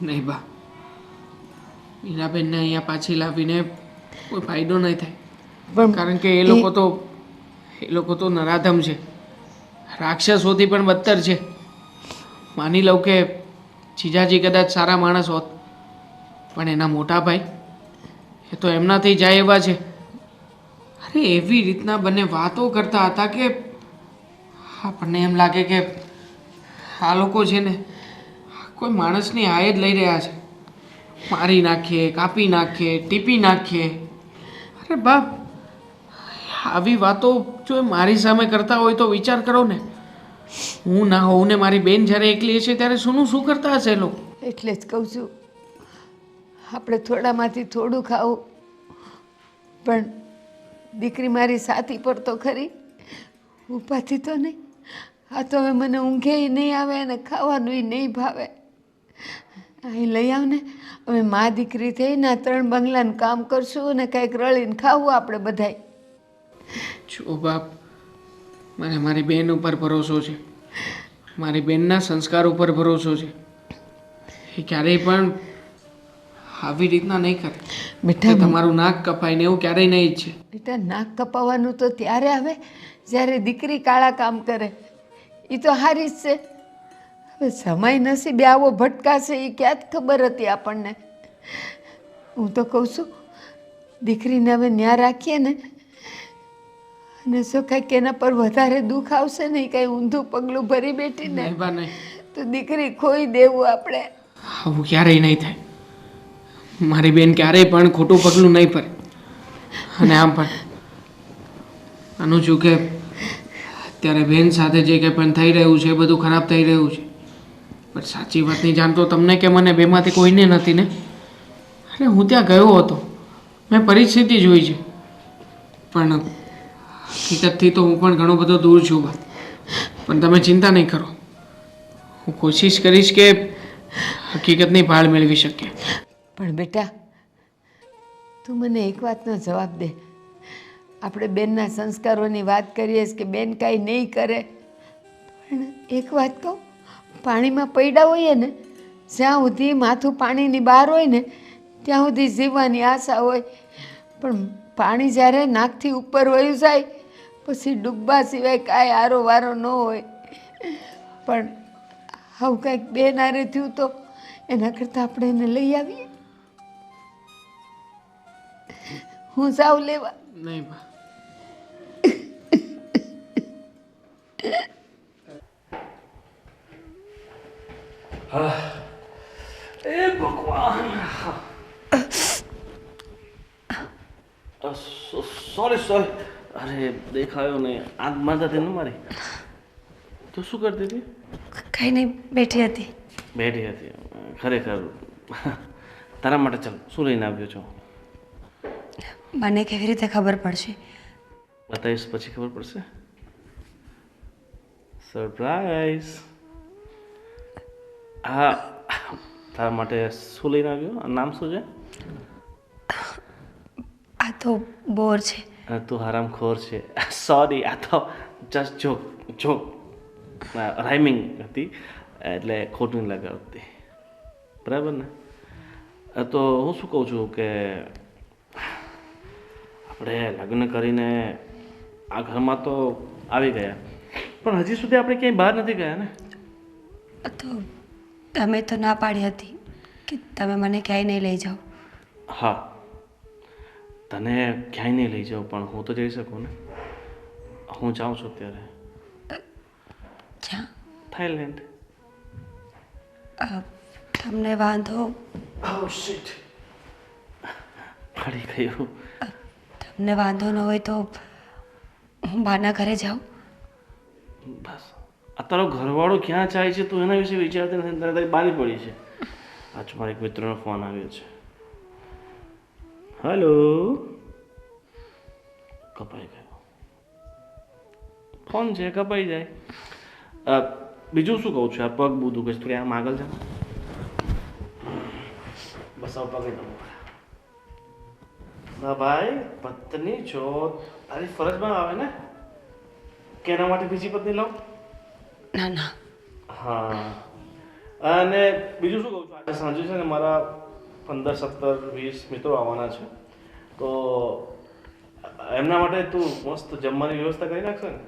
નહીં બા, મીરાબેનને અહીંયા પાછી લાવીને કોઈ ફાયદો નહીં થાય. પણ કારણ કે એ લોકો તો નરાધમ છે, રાક્ષસોથી પણ બદતર છે. માની લઉં કે જીજાજી કદાચ સારા માણસ હોત, પણ એના મોટા ભાઈ એ તો એમનાથી જાય એવા છે. અરે એવી રીતના બંને વાતો કરતા હતા કે આપણને એમ લાગે કે આ લોકો છે ને કોઈ માણસની હાય જ લઈ રહ્યા છે. મારી નાખીએ, કાપી નાખીએ, ટીપી નાખીએ. અરે બાપ, આવી વાતો જો એ મારી સામે કરતા હોય તો વિચાર કરો ને. હું ના હોઉં ને મારી બેન જ્યારે એકલી હશે ત્યારે શું કરતા હશે એ લોકો? એટલે જ કહું છું, આપણે થોડામાંથી થોડું ખાવું, પણ દીકરી મારી સાથી પર તો ખરી, ઉપાથી તો નહીં. આ તો હવે મને ઊંઘે નહીં આવે અને ખાવાનું નહીં ભાવે. અહીં લઈ આવ ને, અમે મા દીકરી થઈને આ 3 બંગલાનું કામ કરશું અને કંઈક રળીને ખાવું આપણે બધાય. જો બાપ, મને મારી બેન ઉપર ભરોસો છે, મારી બેનના સંસ્કાર ઉપર ભરોસો છે. એ ક્યારેય પણ આવી રીતના નહીં કરે. બેટા, તમારું નાક કપાય ને એવું ક્યારેય નહીં ઈચ્છે. બેટા, નાક કપાવવાનું તો ત્યારે આવે જ્યારે દીકરી કાળા કામ કરે. એ તો હારી જ છે. હવે સમય નસીબે આવો ભટકાશે એ ક્યાં જ ખબર હતી આપણને. હું તો કહું છું, દીકરીને હવે ન્યા રાખીએ ને, અને શું કાંઈક એના પર વધારે દુઃખ આવશે ને, કાંઈ ઊંધું પગલું ભરી બેઠી ને નહીં બા, નહીં. તો દીકરી ખોઈ દેવું આપણે. આવું ક્યારેય નહીં થાય. મારી બેન ક્યારેય પણ ખોટું પગલું નહીં ભરે. અને આમ પણ આનું શું કે અત્યારે બેન સાથે જે કંઈ પણ થઈ રહ્યું છે એ બધું ખરાબ થઈ રહ્યું છે, પણ સાચી વાત નહીં જાણતો તમને કે મને બેમાંથી કોઈને નથી ને. અરે હું ત્યાં ગયો હતો, મેં પરિસ્થિતિ જોઈ છે, પણ હકીકતથી તો હું પણ ઘણો બધો દૂર છું બા. પણ તમે ચિંતા નહીં કરો, હું કોશિશ કરીશ કે હકીકતની ભાળ મેળવી શકીએ. પણ બેટા, તું મને એક વાતનો જવાબ દે. આપણે બેનના સંસ્કારોની વાત કરીએ કે બેન કાંઈ નહીં કરે, પણ એક વાત કહું, પાણીમાં પડ્યા હોઈએ ને, જ્યાં સુધી માથું પાણીની બહાર હોય ને ત્યાં સુધી જીવવાની આશા હોય, પણ પાણી જ્યારે નાકથી ઉપર વયું જાય પછી ડૂબવા સિવાય કાંઈ આરો વારો ન હોય. પણ આવું કાંઈક બેન હારે થયું તો એના કરતાં આપણે એને લઈ આવીએ. હું સાવ લેવા નહીં બા. એ ભગવાન, સોરી. અરે દેખાયો નહીં, આંખ મારતા હતી ને મારી. તું શું કરતી હતી? કંઈ નહીં, બેઠી હતી. બેઠી હતી? ખરેખર તારા માટે ચાલ, શું લઈને આવ્યો છો? મને કેવી રીતે ખબર પડશે? બતાવીશ પછી ખબર પડશે. સરપ્રાઈઝ. હા, તારા માટે શું લઈને આવ્યો? નામ શું છે? આ તો બોર છે. તું હરામખોર છે. સોરી, આ તો જસ્ટ જોક રાઇમિંગ હતી, એટલે ખોટું લગાવતી. બરાબર ને? તો હું શું કહું છું કે આપણે લગ્ન કરીને આ ઘરમાં તો આવી ગયા, પણ હજી સુધી આપણે ક્યાંય બહાર નથી ગયા ને? તો તમે તો ના પાડી હતી કે તમે મને ક્યાંય નહીં લઈ જાઓ. હા, તને ક્યાંય નહીં લઈ જાઉં, પણ હું તો જઈ શકું ને. હું જાઉં છું અત્યારે. ક્યાં? થાઈલેન્ડ. તમને વાંધો? પડી ગયું. તમને વાંધો ન હોય તો હું બાના ઘરે જાઉં? બસ, આ તારો ઘરવાળો ક્યાં જાય છે તું એના વિશે વિચારતી નથી, તારી બાની પડી છે. આજમાં એક મિત્રનો ફોન આવ્યો છે. હેલો. કપાઈ ગયો ફોન છે, કપાઈ જાય. બીજું શું કહું છું, આ પગ બહુ દુખે છે, થોડી આમ આગળ જા. બસ આવ પગે દઉં. ના ભાઈ, પત્ની છો તારી ફરજમાં આવે ને કે એના માટે બીજી પત્ની લાવ. ના ના, હા, અને બીજું શું કહું છું, આજે સાંજે છે ને મારા 15, 17, 20 મિત્રો આવવાના છે, તો એમના માટે તું મસ્ત જમવાની વ્યવસ્થા કરી નાખશે ને?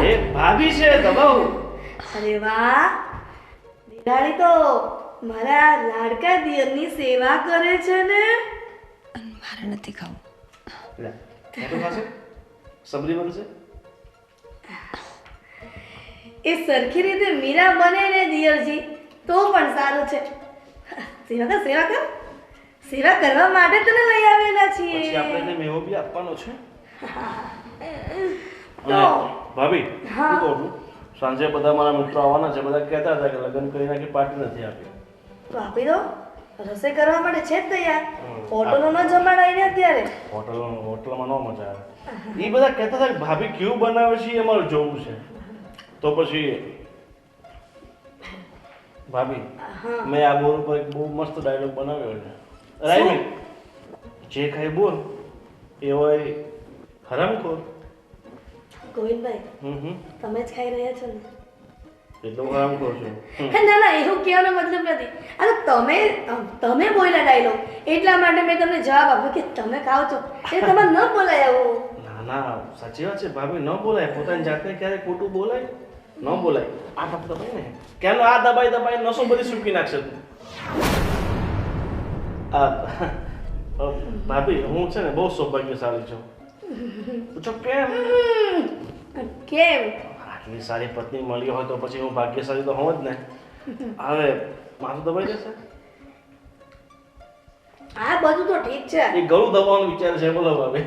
એ ભાભી છે દબાવ. અરે વાહ, દિવાળી તો મારા લાડકા દિયરની સેવા કરે છે ને. મારે નથી ખાવું. લે, મોટું ખાશે? સબ્જી બનશે? એ સરખી રીતે મીરા બને ને દિયરજી તો પણ સારું છે. સેવા કર, સેવા કર. સેવા કરવા માટે તને લઈ આવેલા પછી છીએ. આપણે એને મેવો બી આપવાનો છે. તો અને ભાભી, હા. શું કહું છું, સાંજે બધા મારા મિત્રો આવવાના છે, બધા કહેતા હતા કે લગ્ન કરી નાખી, પાર્ટી નથી આપી. તો આપી દો, રસોઈ કરવા માટે છે જ તૈયાર. હોટલો ન જમાડાય ને અત્યારે. હોટલમાં ન મજા આવે. એ બધા કહેતા હતા કે ભાભી કેવું બનાવે છે એ અમારે જોવું છે. તો પછી ભાભી, મેં આ બોલ ઉપર એક બહુ મસ્ત ડાયલોગ બનાવ્યો છે. રાઈમિંગ, જે ખાય બોલ એ હોય હરામખોર. ગોવિંદભાઈ, તમે જ ખાઈ રહ્યા છો ને? એટલો હરામખોર છું. ના ના, એવું કહેવાનો મતલબ નથી. આ તો તમે બોલ્યા ડાયલોગ એટલા માટે મેં તમને જવાબ આપ્યો કે તમે ખાઓ છો, એ તમારે ન બોલાય આવું. ના ના, સાચી વાત છે ભાભી, ન બોલાય. પોતાની જાતને ક્યારે ખોટું બોલાય? ન બોલાય. આ બાપ દબાઈ ને ક્યાંનો આ દબાઈ દબાઈ નસો બધી સૂકી નાખશે તું. ભાભી, હું છે ને બહુ સૌભાગ્યશાળી છું. પૂછો કેમ? કેમ? આટલી સારી પત્ની મળી હોય તો પછી હું ભાગ્યશાળી તો હોઉં જ ને. હવે માથું દબાઈ જશે? આ બધું તો ઠીક છે, એ ગળું દબાવવાનો વિચાર છે, બોલો ભાભી.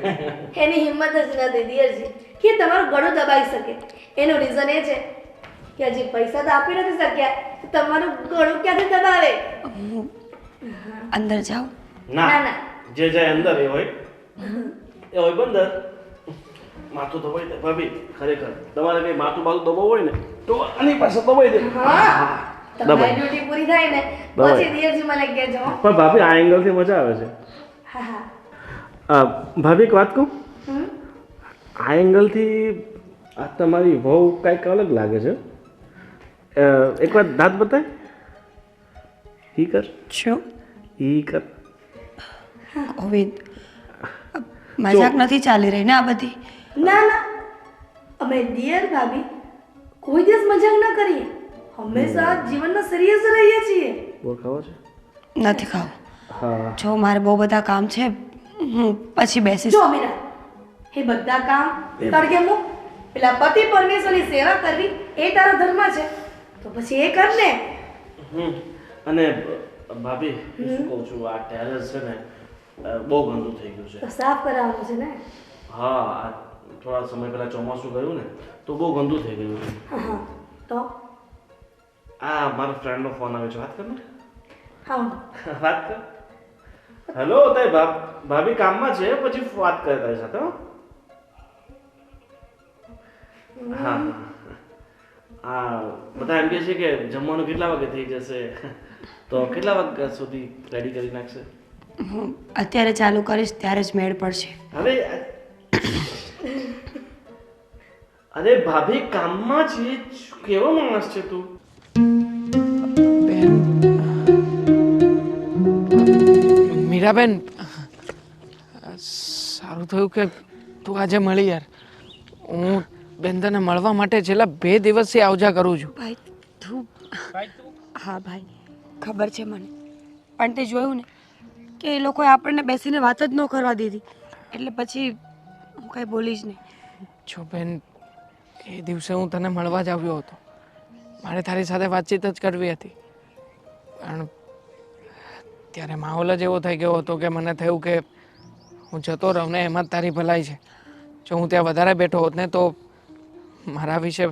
એની હિંમત જ નથી દિયરજી કે તમારું ગળું દબાઈ શકે. એનું રીઝન એ છે કે હજી પૈસા તો આપી નથી શક્યા, તો તમારું ગળું ક્યાંથી દબાવે? હું અંદર જાઉં? ના, ના, ના. જે જાય અંદર એ હોય બંદર. માથું દબાઈ દે ભાભી. ખરેખર તમારે કઈ માથું બાથું દબાવવું હોય ને તો આની પાસે દબાઈ દે. હા, તમારી દબાઈ. ડ્યુટી પૂરી થાય ને દબાઈ. પછી દિયરજી મને કહેજો. પણ ભાભી, આ એંગલથી મજા આવે છે. હા હા. ભાભી, એક વાત કહું, હમ? આ એંગલથી આ તમારી વહુ કંઈક અલગ લાગે છે. એક વાર દાંત બતાય. ઈ કર, શું ઈ કર. ગોવિંદ, મજાક નથી ચાલી રહી ને આ બધી? ના ના, અમે દિયર ભાભી કોઈ દિવસ મજાક ના કરીએ, હંમેશા જીવનમાં સિરિયસ રહીએ છીએ. બોલ ખાવો છે? નથી ખાવું. હા. જો મારે બહુ બધા કામ છે, હું પછી બેસીશ. જો મીરા, એ બધા કામ તડકે મૂક. પેલા પતિ પરમેશ્વરની સેવા કરવી એ તારો ધર્મ છે, તો પછી એ કર ને. અને ભાભી, હું શું કહું છું, આ ટેરેસ છે ને બહુ ગંદુ થઈ ગયું છે. તો સાફ કરાવવાનું છે ને. હા, આ થોડા સમય પહેલા ચોમાસું ગયું ને તો બહુ ગંદુ થઈ ગયું છે. હા હા. તો આ મારા ફ્રેન્ડનો ફોન આવ્યો છે, વાત કર ને. હા, વાત કર. હેલો, તારી ભાભી કામમાં છે, પછી વાત કરે તારી સાથે. હો. હા હા, બધા એમ કહે છે કે જમવાનું કેટલા વાગે થઈ જશે, તો કેટલા વાગ્યા સુધી રેડી કરી નાખશે? હું અત્યારે ચાલુ કરીશ ત્યારે જ મેળ પડશે. હવે અરે ભાભી, કામમાં છે, કેવો માણસ છે તું? બેન, મીરાબેન, સારું થયું કે તું આજે મળી યાર. હું બેન તને મળવા માટે છેલ્લા 2 દિવસથી આવજા કરું છું. ભાઈ તું? હા ભાઈ, ખબર છે મને, પણ તે જોયું ને કે એ લોકોએ આપણને બેસીને વાત જ ન કરવા દીધી, એટલે પછી હું કંઈ બોલી જ નહીં. જો બેન, એ દિવસે હું તને મળવા જ આવ્યો હતો. મારે તારી સાથે વાતચીત જ કરવી હતી, પણ ત્યારે માહોલ જ એવો થઈ ગયો હતો કે મને થયું કે હું જતો રહું ને એમાં જ તારી ભલાઈ છે. જો હું ત્યાં વધારે બેઠો હોત ને તો મારા વિશે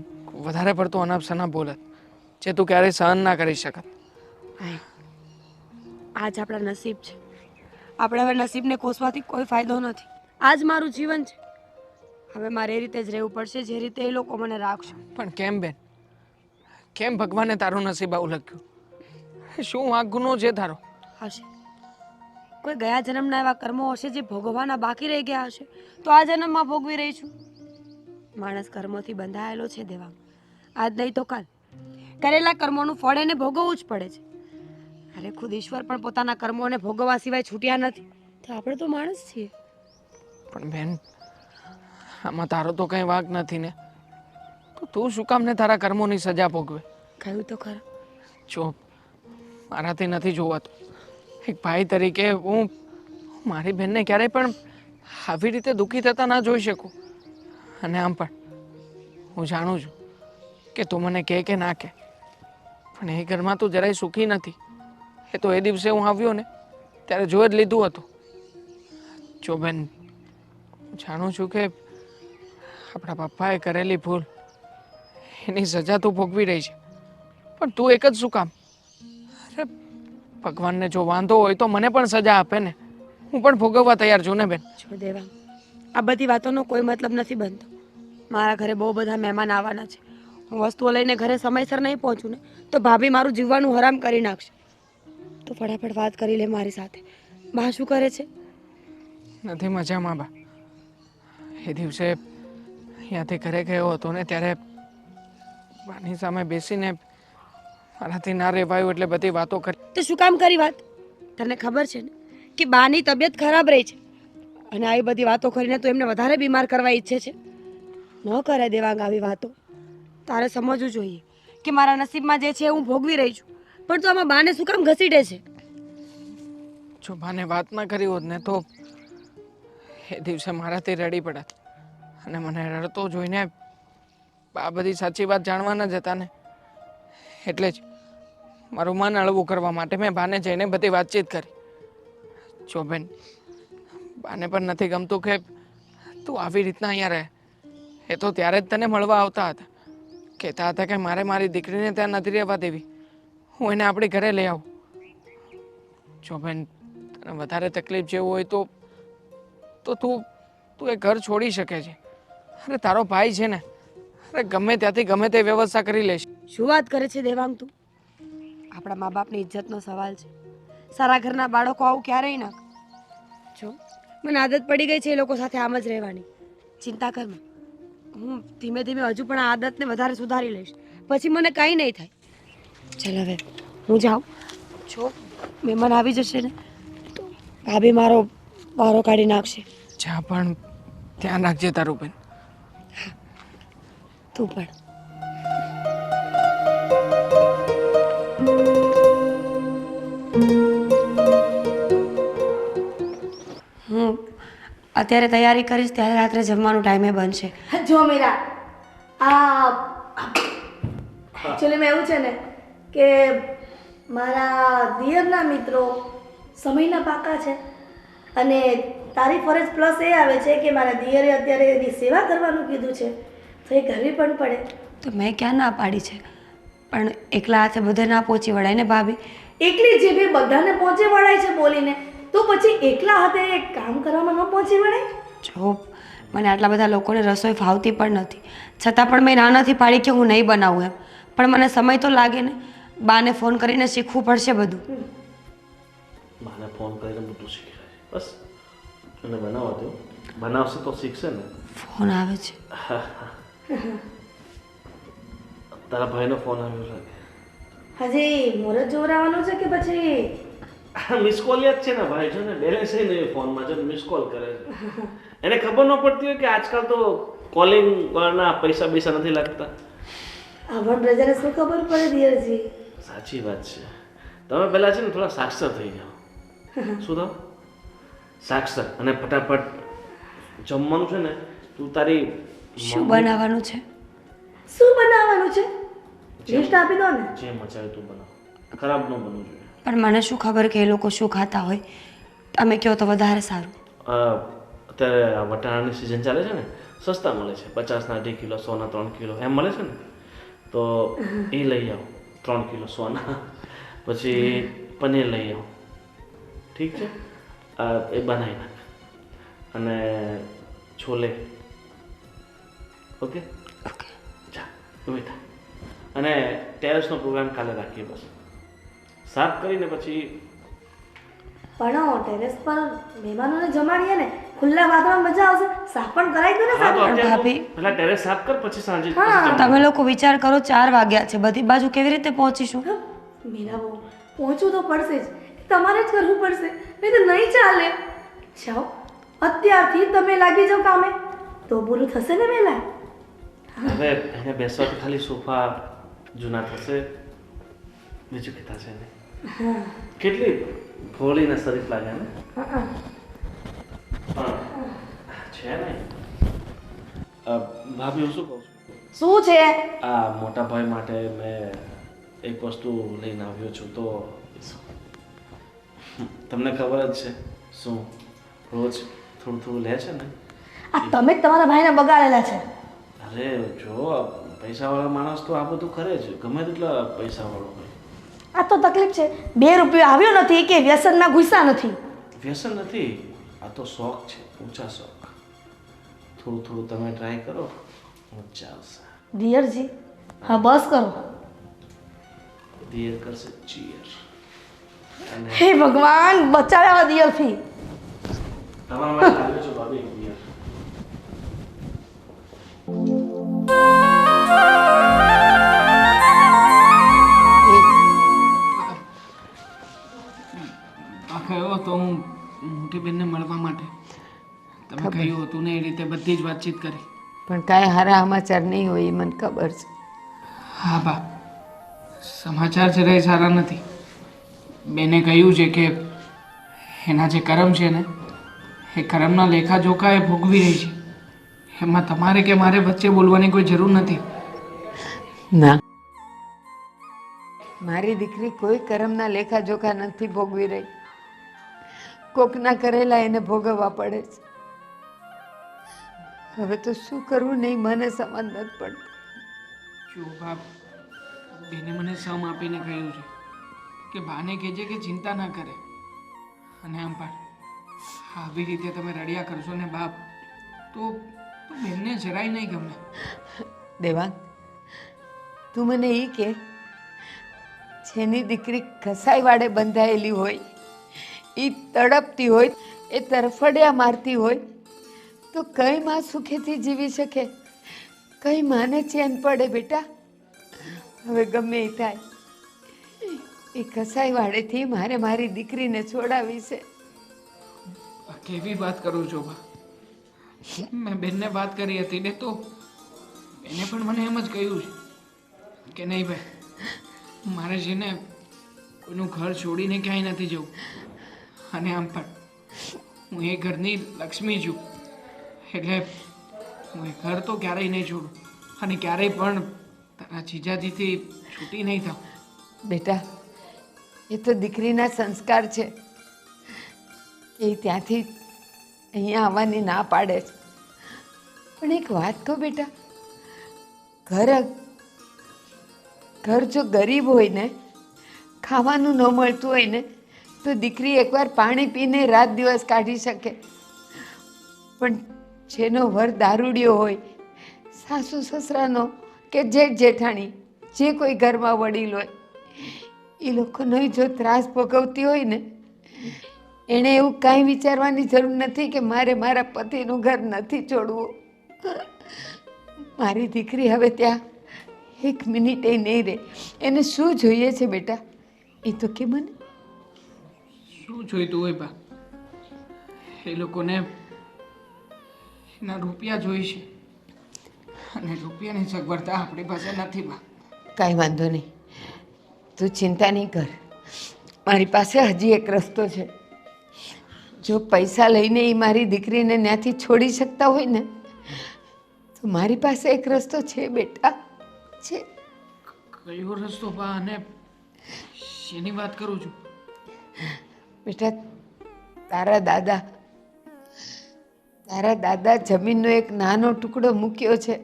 વધારે પડતું અનાપ શનાપ બોલત. જે તું ક્યારેય સહન ના કરી શકત. ભાઈ આજ આપણા નસીબ છે. આપણે હવે નસીબને કોસવાથી કોઈ ફાયદો નથી. આજ મારું જીવન છે. હવે મારે એ રીતે જ રહેવું પડશે જે રીતે એ લોકો મને રાખશે. પણ કેમ બેન? કેમ ભગવાને તારું નસીબ આવું લખ્યું? શું વાંક ગુનો છે તારો? હશે કોઈ ગયા જન્મના એવા કર્મો હશે જે ભોગવવાના બાકી રહી ગયા હશે, તો આ જન્મમાં ભોગવી રહી છું. માણસ કર્મોથી બંધાયેલો છે દેવાંગ. આજ નહીં તો કાલ કરેલા કર્મોનું ફળ એને ભોગવવું જ પડે છે. અરે ખુદ ઈશ્વર પણ પોતાના કર્મોને ભોગવવા સિવાય છૂટ્યા નથી. તો આપણે તો માણસ છીએ. પણ બેન, આમાં તારો તો કંઈ વાંક નથી ને. તો તું શું કામ ને તારા કર્મોની સજા ભોગવે? કહ્યું તો ખરા. જો મારાથી નથી જોવાતું. એક ભાઈ તરીકે હું મારી બહેનને ક્યારેય પણ આવી રીતે દુઃખી થતા ના જોઈ શકું. અને આમ પણ હું જાણું છું કે તું મને કહે કે ના કહે, પણ એ ઘરમાં તું જરાય સુખી નથી. એ તો એ દિવસે હું આવ્યો ને ત્યારે જોઈ જ લીધું હતું. જો બેન, હું જાણું છું કે આપણા પપ્પાએ કરેલી ભૂલ એની સજા તું ભોગવી રહી છે, પણ તું એક જ શું કામ? અરે ભગવાનને જો વાંધો હોય તો મને પણ સજા આપે ને. હું પણ ભોગવવા તૈયાર છું ને બેન. જો દેવાંગ, આ બધી વાતોનો કોઈ મતલબ નથી બનતો. મારા ઘરે બહુ બધા મહેમાન આવવાના છે. હું વસ્તુઓ લઈને ઘરે સમયસર નહીં પહોંચું ને તો ભાભી મારું જીવવાનું હરામ કરી નાખશે. તો ફટાફટ વાત કરી લે મારી સાથે. બા શું કરે છે? નથી મજામાં બા. એ દિવસે અહીંયાથી ઘરે ગયો હતો ને ત્યારે બાની સામે બેસીને મારાથી ના રહેવાયું એટલે બધી વાતો કરી. તો શું કામ કરી વાત? તને ખબર છે ને કે બાની તબિયત ખરાબ રહી છે અને આવી બધી વાતો કરીને તું એમને વધારે બીમાર કરવા ઈચ્છે છે. ન કરે દેવાંગ આવી વાતો. તારે સમજવું જોઈએ કે મારા નસીબમાં જે છે હું ભોગવી રહી છું, પણ તું આમાં બાને શું કામ ઘસીટે છે? જો બાને વાત ના કરી હોત ને તો એ દિવસે મારાથી રડી પડત અને મને રડતો જોઈને આ બધી સાચી વાત જાણવા ન જતા ને. એટલે જ મારું મન હળવું કરવા માટે મેં બાને જઈને બધી વાતચીત કરી. જો બેન, બાને પણ નથી ગમતું કે તું આવી રીતના અહીંયા રહે. એ તો ત્યારે જ તને મળવા આવતા હતા. કહેતા હતા કે મારે મારી દીકરીને ત્યાં નથી રહેવા દેવી, હું એને આપણી ઘરે લઈ આવું. જો બેન, તને વધારે તકલીફ જેવું હોય તો તું એ ઘર છોડી શકે છે. અરે તારો ભાઈ છે ને, અરે ગમે ત્યાંથી ગમે તે વ્યવસ્થા કરી લેશે. શું વાત કરે છે દેવાંગ તું? આપણા મા બાપની ઇજ્જતનો સવાલ છે. સારા ઘરના બાળકો આવું ક્યારેય ના કરે. જો મને આદત પડી ગઈ છે એ લોકો સાથે આમ જ રહેવાની. ચિંતા કર માં, હું ધીમે ધીમે હજુ પણ આ આદતને વધારે સુધારી લઈશ. પછી મને કાંઈ નહીં થાય. ચાલ હવે હું જાઉં. જો મહેમાન આવી જશે ને તો ભાભી મારો વારો કાઢી નાખશે. જા, પણ ધ્યાન રાખજે તારું બેન. તું પણ. હું અત્યારે તૈયારી કરીશ ત્યારે રાત્રે જમવાનું ટાઈમે બનશે. જો મીરા, આ એકચ્યુઅલીમાં એવું છે ને કે મારા દિયરના મિત્રો સમયના પાકા છે અને તારી ફરજ પ્લસ એ આવે છે કે મારા દિયરે અત્યારે એની સેવા કરવાનું કીધું છે, તો એ કરવી પણ પડે. તો મેં ક્યાં ના પાડી છે, પણ એકલા હાથે બધે ના પહોંચી વળાય ને ભાભી. એકલી જીભે બધાને પહોંચી વળાય છે બોલીને, તો પછી એકલા હાથે કામ કરવામાં ન પહોંચી વળાય? જો મને આટલા બધા લોકોને રસોઈ ફાવતી પણ નથી, છતાં પણ મેં ના નથી પાડી કે હું નહીં બનાવું એમ. પણ મને સમય તો લાગે ને. બાને ફોન કરીને શીખવું પડશે બધું. માને ફોન કરીને બધું શીખવાય. બસ એને બનાવવા દો, બનાવશે તો શીખશે ને. ફોન આવે છે. તારા ભાઈનો ફોન આવ્યો લાગે. હજી મુહૂર્ત જોવરાવાનું છે કે પછી? મિસ કોલ યાદ છે ને ભાઈ, જો ને બેલેન્સ એ નહીં ફોનમાં, જો મિસ કોલ કરે છે. એને ખબર ન પડતી હોય કે આજકાલ તો કોલિંગ વાળા પૈસા નથી લાગતા. આવણ પ્રજાને શું ખબર પડે દિયરજી? સાચી વાત છે. તમે પહેલા છે ને થોડા સાક્ષર થઈ જાઓ. શું થાવ? સાક્ષર. અને ફટાફટ જમવાનું છે ને તું તારી શું બનાવવાનું છે? શું બનાવવાનું છે? લિસ્ટ આપી દો ને. જે મચાવે તું બનાવ, ખરાબ ન બનવું જોઈએ. પણ મને શું ખબર કે એ લોકો શું ખાતા હોય? તમે કહો તો વધારે સારું. અત્યારે આ વટાણાની સિઝન ચાલે છે ને, સસ્તા મળે છે. 50ના 2 કિલો, 100ના 3 કિલો એમ મળે છે ને, તો એ લઈ આવો. 3 કિલો સોના, પછી પનીર લઈ આવું, ઠીક છે? એ બનાવી નાખ, અને છોલે. ઓકે જા બેટા. અને ટેરેસનો પ્રોગ્રામ કાલે રાખીએ. બસ સાફ કરીને પછી પણ ટેરેસ પર મહેમાનોને જમાડીએ ને, ખુલ્લા વાતાવરણ મજા આવશે. સાફ પણ કરાવી દો ને હા તો સાફ. અત્યારે ભાભી. પહેલા ટેરેસ સાફ કર, પછી સાંજે તમે લોકો વિચાર કરો 4 વાગ્યા છે, બધી બાજુ કેવી રીતે પહોંચીશું? મીરાબો, પહોંચવું તો પડશે જ. તમારે જ કરવું પડશે, નહીં તો નહીં ચાલે. જાઓ, અત્યારથી તમે લાગી જાઓ કામે, તો બોલું થશે ને વહેલા. હવે અહીંયા બેસવાથી ખાલી સોફા જૂના થશે, બીજું કે થશે નહીં. કેટલી ભોળી ને શરીફ લાગે ને, પણ છે નહીં. ભાભી હું શું કહું છું, શું છે? આ મોટા ભાઈ માટે મેં એક વસ્તુ લઈને આવ્યો છું. તો તમને ખબર જ છે શું રોજ થોડું થોડું લે છે ને. આ તમે જ તમારા ભાઈને બગાડેલા છે. અરે જો પૈસાવાળા માણસ તો આ બધું કરે જ, ગમે તેટલા પૈસાવાળો હોય. આ તો તકલીફ છે. 2 રૂપિયા આવ્યો નથી કે વ્યસનના ગુસ્સા નથી. વ્યસન નથી, આ તો શોખ છે, ઊંચા શોખ. થોડું થોડું તમે ટ્રાય કરો, મજા આવશે. દિયરજી, હા બસ કરો. દિયર કરશે ચીયર. અને હે ભગવાન, બચાવ્યા દિયરથી. તમારા માટે લાવ્યો છું ભાભી દિયર. ગયો હતો હું મોટી બેનને મળવા માટે. તમે કહ્યું હતું ને એ રીતે બધી જ વાતચીત કરી. પણ કાંઈ સારા સમાચાર નહીં હોય એ મને ખબર છે. હા બા, સમાચાર જરાય સારા નથી. બેને કહ્યું છે કે એના જે કરમ છે ને, એ કરમના લેખાજોખા એ ભોગવી રહી છે. એમાં તમારે કે મારે વચ્ચે બોલવાની કોઈ જરૂર નથી. ના, મારી દીકરી કોઈ કરમના લેખા જોખા નથી ભોગવી રહી. કોકના કરેલા એને ભોગવવા પડે છે. હવે તો શું કરવું નહીં મને સમજ નથી પડતી. જો બાપ, બેને મને સમ આપીને કહ્યું છે કે બાને કહેજે કે ચિંતા ના કરે. અને આમ પણ આવી રીતે તમે રડ્યા કરશો ને બાપ, તો બેનને જરાય નહીં ગમે. દેવાંગ, તું મને એ કે, જેની દીકરી કસાઈ વાડે બંધાયેલી હોય, એ તડપતી હોય, એ તરફડિયા મારતી હોય, તો કઈ માં સુખેથી જીવી શકે? કઈ માને ચેન પડે બેટા? હવે ગમે એ થાય, એ કસાઈ વાડેથી મારે મારી દીકરીને છોડાવી છે. કેવી વાત કરું છો બા? મેં બેનને વાત કરી હતી ને, તો બેને પણ મને એમ જ કહ્યું છે કે નહીં ભાઈ, મારે છે ને કોઈનું ઘર છોડીને ક્યાંય નથી જવું. અને આમ પણ હું એ ઘરની લક્ષ્મી છું, એટલે હું એ ઘર તો ક્યારેય નહીં છોડું, અને ક્યારેય પણ તારા જીજાજીથી છૂટી નહીં થાઉં. બેટા, એ તો દીકરીના સંસ્કાર છે. એ ત્યાંથી અહીંયા આવવાની ના પાડે છે. પણ એક વાત કહું બેટા, ઘર જો ગરીબ હોય ને, ખાવાનું ન મળતું હોય ને, તો દીકરી એકવાર પાણી પીને રાત દિવસ કાઢી શકે. પણ જેનો વર દારૂડિયો હોય, સાસુ સસરાનો કે જેઠ જેઠાણી, જે કોઈ ઘરમાં વડીલ હોય, એ લોકોનો જો ત્રાસ ભોગવતી હોય ને, એણે એવું કાંઈ વિચારવાની જરૂર નથી કે મારે મારા પતિનું ઘર નથી છોડવું. મારી દીકરી હવે ત્યાં 1 મિનિટે નહીં રહે. એને શું જોઈએ છે બેટા, એ તો કે મને. શું જોઈતું હોય બા? એ લોકોને એના રૂપિયા જોઈ છે, અને રૂપિયાની સગવડતા આપણી પાસે નથી બા. કાંઈ વાંધો નહીં, તું ચિંતા નહીં કર. મારી પાસે હજી એક રસ્તો છે. જો પૈસા લઈને એ મારી દીકરીને ત્યાંથી છોડી શકતા હોય ને, તો મારી પાસે એક રસ્તો છે બેટા, છે. કયો રસ્તો બા? અને શેની વાત કરું છું? બેટા, તારા દાદા જમીનનો એક નાનો ટુકડો મૂક્યો છે,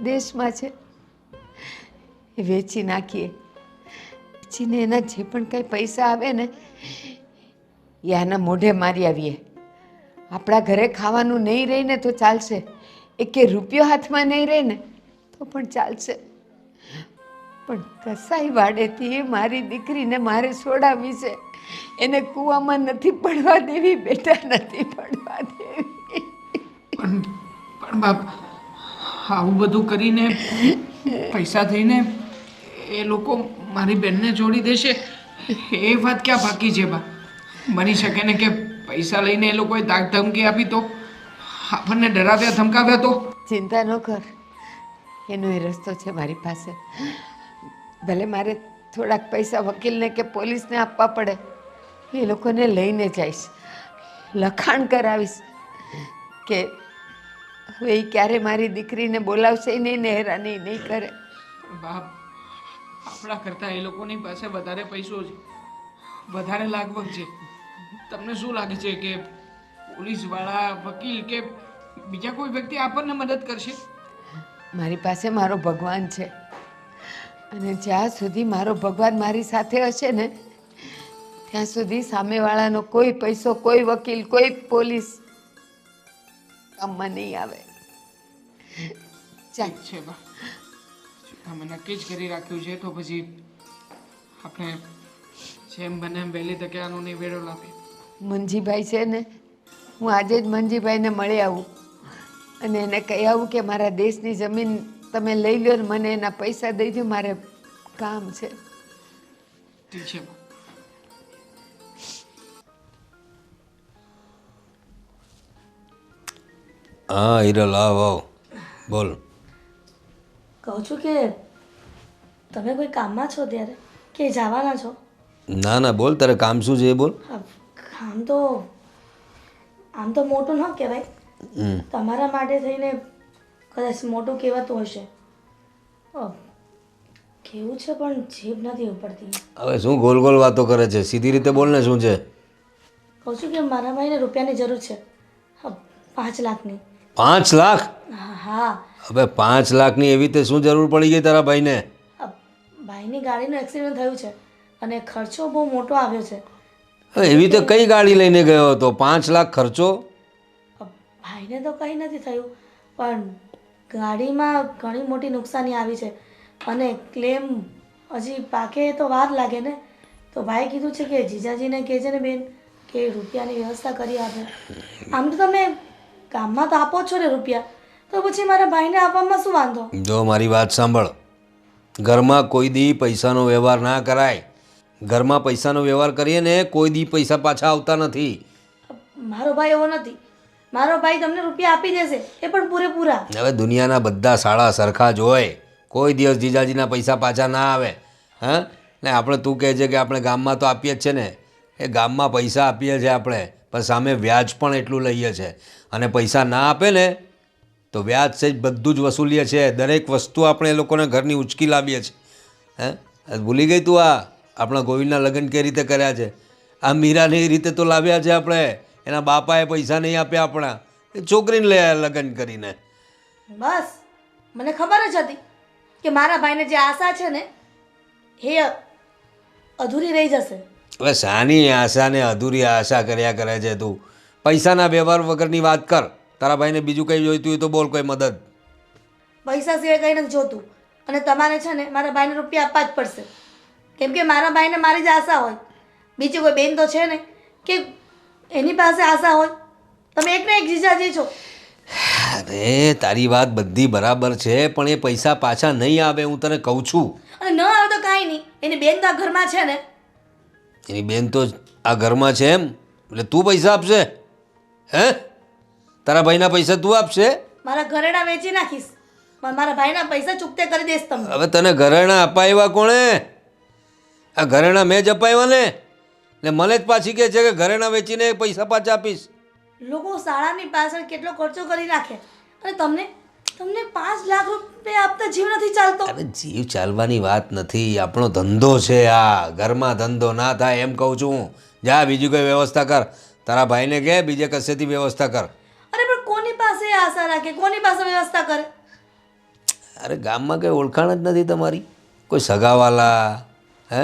દેશમાં છે. એ વેચી નાખીએ વેચીને એના જે પણ કંઈ પૈસા આવે ને એ આના મોઢે મારી આવીએ. આપણા ઘરે ખાવાનું નહીં રહે ને તો ચાલશે, એકે રૂપિયો હાથમાં નહીં રહે ને તો પણ ચાલશે, પણ કસાઈ વાડેથી એ મારી દીકરીને મારે છોડાવી છે. એને કૂવામાં નથી પડવા દેવી બેટા, નથી પડવા દેવી. પણ બાપ, આવું બધું કરીને પૈસા થઈને એ લોકો મારી બેનને છોડી દેશે એ વાત ક્યાં બાકી છે બા? બની શકે ને કે પૈસા લઈને એ લોકોએ તાક ધમકી આપી તો, આપણને ડરાવ્યા ધમકાવ્યા તો? ચિંતા ન કર, એનો એ રસ્તો છે મારી પાસે. ભલે મારે થોડાક પૈસા વકીલને કે પોલીસને આપવા પડે, એ લોકોને લઈને જઈશ, લખાણ કરાવીશ કે હવે એ ક્યારે મારી દીકરીને બોલાવશે નહીં ને હેરાની નહીં કરે. બાપ, આપણા કરતાં એ લોકોની પાસે વધારે પૈસો છે, વધારે લાગવગ છે. તમને શું લાગે છે કે પોલીસવાળા, વકીલ કે બીજા કોઈ વ્યક્તિ આપણને મદદ કરશે? મારી પાસે મારો ભગવાન છે, અને જ્યાં સુધી મારો ભગવાન મારી સાથે હશે ને ત્યાં સુધી સામેવાળાનો કોઈ પૈસો, કોઈ વકીલ, કોઈ પોલીસ કામમાં નહીં આવે. ચાલ છે બા, તમે નક્કી જ કરી રાખ્યું છે તો પછી આપણે જેમ બને એમ વહેલી તકે આનો નિવેડો લાવીએ. મંજીભાઈ છે ને, હું આજે જ મંજીભાઈને મળી આવું અને એને કહી આવું કે મારા દેશની જમીન તમે લઈ લો ને મને એના પૈસા દઈ દો, મારે કામ છે. ઠીક છે બા. હા હિરલ, આવ આવ, બોલ. કહું છું કે તમે કોઈ કામમાં છો ત્યારે કે જવાના છો? ના ના, બોલ, તારે કામ શું છે એ બોલ. હા, કામ તો આમ તો મોટું ન કહેવાય, તમારા માટે થઈને કદાચ મોટું કહેવાતું હશે. કેવું છે પણ જીભ નથી ઉપડતી. હવે શું ગોલ ગોલ વાતો કરે છે? સીધી રીતે બોલ ને, શું છે? કહું છું કે મારા ભાઈને રૂપિયાની જરૂર છે, 5 લાખની. 5 લાખ? હા. હવે 5 લાખની એવી રીતે શું જરૂર પડી ગઈ તારા ભાઈને? ભાઈની ગાડીનું એક્સિડન્ટ થયું છે અને ખર્ચો બહુ મોટો આવ્યો છે. હવે એવી રીતે કઈ ગાડી લઈને ગયો હતો? 5 લાખ ખર્ચો? ભાઈને તો કંઈ નથી થયું, પણ ગાડીમાં ઘણી મોટી નુકસાની આવી છે અને ક્લેમ હજી પાકે તો વાર લાગે ને. તો ભાઈ કીધું છે કે જીજાજીને કહેજે ને બેન કે રૂપિયાની વ્યવસ્થા કરી આપે. આમ તો તમે કામમાં તો આપો છો ને રૂપિયા, તો પછી મારા ભાઈને આપવામાં શું વાંધો? જો મારી વાત સાંભળ, ઘરમાં કોઈ દી પૈસાનો વ્યવહાર ના કરાય. ઘરમાં પૈસાનો વ્યવહાર કરીએ ને કોઈ દી પૈસા પાછા આવતા નથી. મારો ભાઈ એવો નથી, મારો ભાઈ તમને રૂપિયા આપી દેશે, એ પણ પૂરેપૂરા. હવે દુનિયાના બધા શાળા સરખા જ હોય, કોઈ દિવસ જીજાજીના પૈસા પાછા ના આવે. હા, ને આપણે તું કહે છે કે આપણે ગામમાં તો આપીએ જ છે ને, એ ગામમાં પૈસા આપીએ છીએ આપણે, પણ સામે વ્યાજ પણ એટલું લઈએ છીએ. અને પૈસા ના આપે ને તો વ્યાજ સહિત બધું જ વસૂલીએ છીએ. દરેક વસ્તુ આપણે એ લોકોને ઘરની ઉચકી લાવીએ છીએ. હે, ભૂલી ગઈ તું? આ આપણા ગોવિંદના લગ્ન કઈ રીતે કર્યા છે? આ મીરાને એ રીતે તો લાવ્યા છે આપણે. એના બાપાએ પૈસા નહીં આપ્યા આપણા, એ છોકરીને લઈ આવ્યા લગ્ન કરીને. બસ મને ખબર જ હતી કે મારા ભાઈને જે આશા છે ને એ અધૂરી રહી જશે. હવે શાની આશા ને અધૂરી આશા કર્યા કરે છે તું? પૈસાના વ્યવહાર વગરની વાત કર. તારા ભાઈને બીજું કંઈ જોઈતું હોય તો બોલ, કોઈ મદદ. પૈસા સિવાય કંઈ નથી જોતું, અને તમારે છે ને મારા ભાઈને રૂપિયા આપવા જ પડશે, કેમ કે મારા ભાઈને મારી જ આશા હોય. બીજી કોઈ બેન તો છે ને કે એની પાસે આશા હોય. તમે એક ને એક જીજાજી છો. અરે તારી વાત બધી બરાબર છે, પણ એ પૈસા પાછા નહીં આવે, હું તને કહું છું. અને ન આવે તો કાંઈ નહીં, એની બેન તો આ ઘરમાં છે ને. એની બેન તો આ ઘરમાં છે એમ એટલે તું પૈસા આપશે? હે, તારા ભાઈના પૈસા તું આપશે? મારા ઘરેણા વેચી નાખીશ પણ મારા ભાઈના પૈસા ચૂકતે કરી દઈશ તમને. હવે તને ઘરેણા અપાવ્યા કોણે? આ ઘરેણા મેં જ અપાવ્યા ને મને જ પાછી કહે છે કે ઘરેણા વેચીને પૈસા પાછા આપીશ. લોકો શાળાની પાછળ કેટલો ખર્ચો કરી નાખે અને તમને તમને 5 લાખ રૂપિયા આપતા જીવ નથી ચાલતો. અરે જીવ ચાલવાની વાત નથી, આપણો ધંધો છે આ. ઘરમાં ધંધો ના થાય એમ કહું છું. જા બીજી કોઈ વ્યવસ્થા કર. તારા ભાઈને કહે બીજે કશેથી વ્યવસ્થા કર. અરે પણ કોની પાસે આશા રાખે, કોની પાસે વ્યવસ્થા કરે? અરે ગામમાં કંઈ ઓળખાણ જ નથી તમારી? કોઈ સગાવાલા? હે,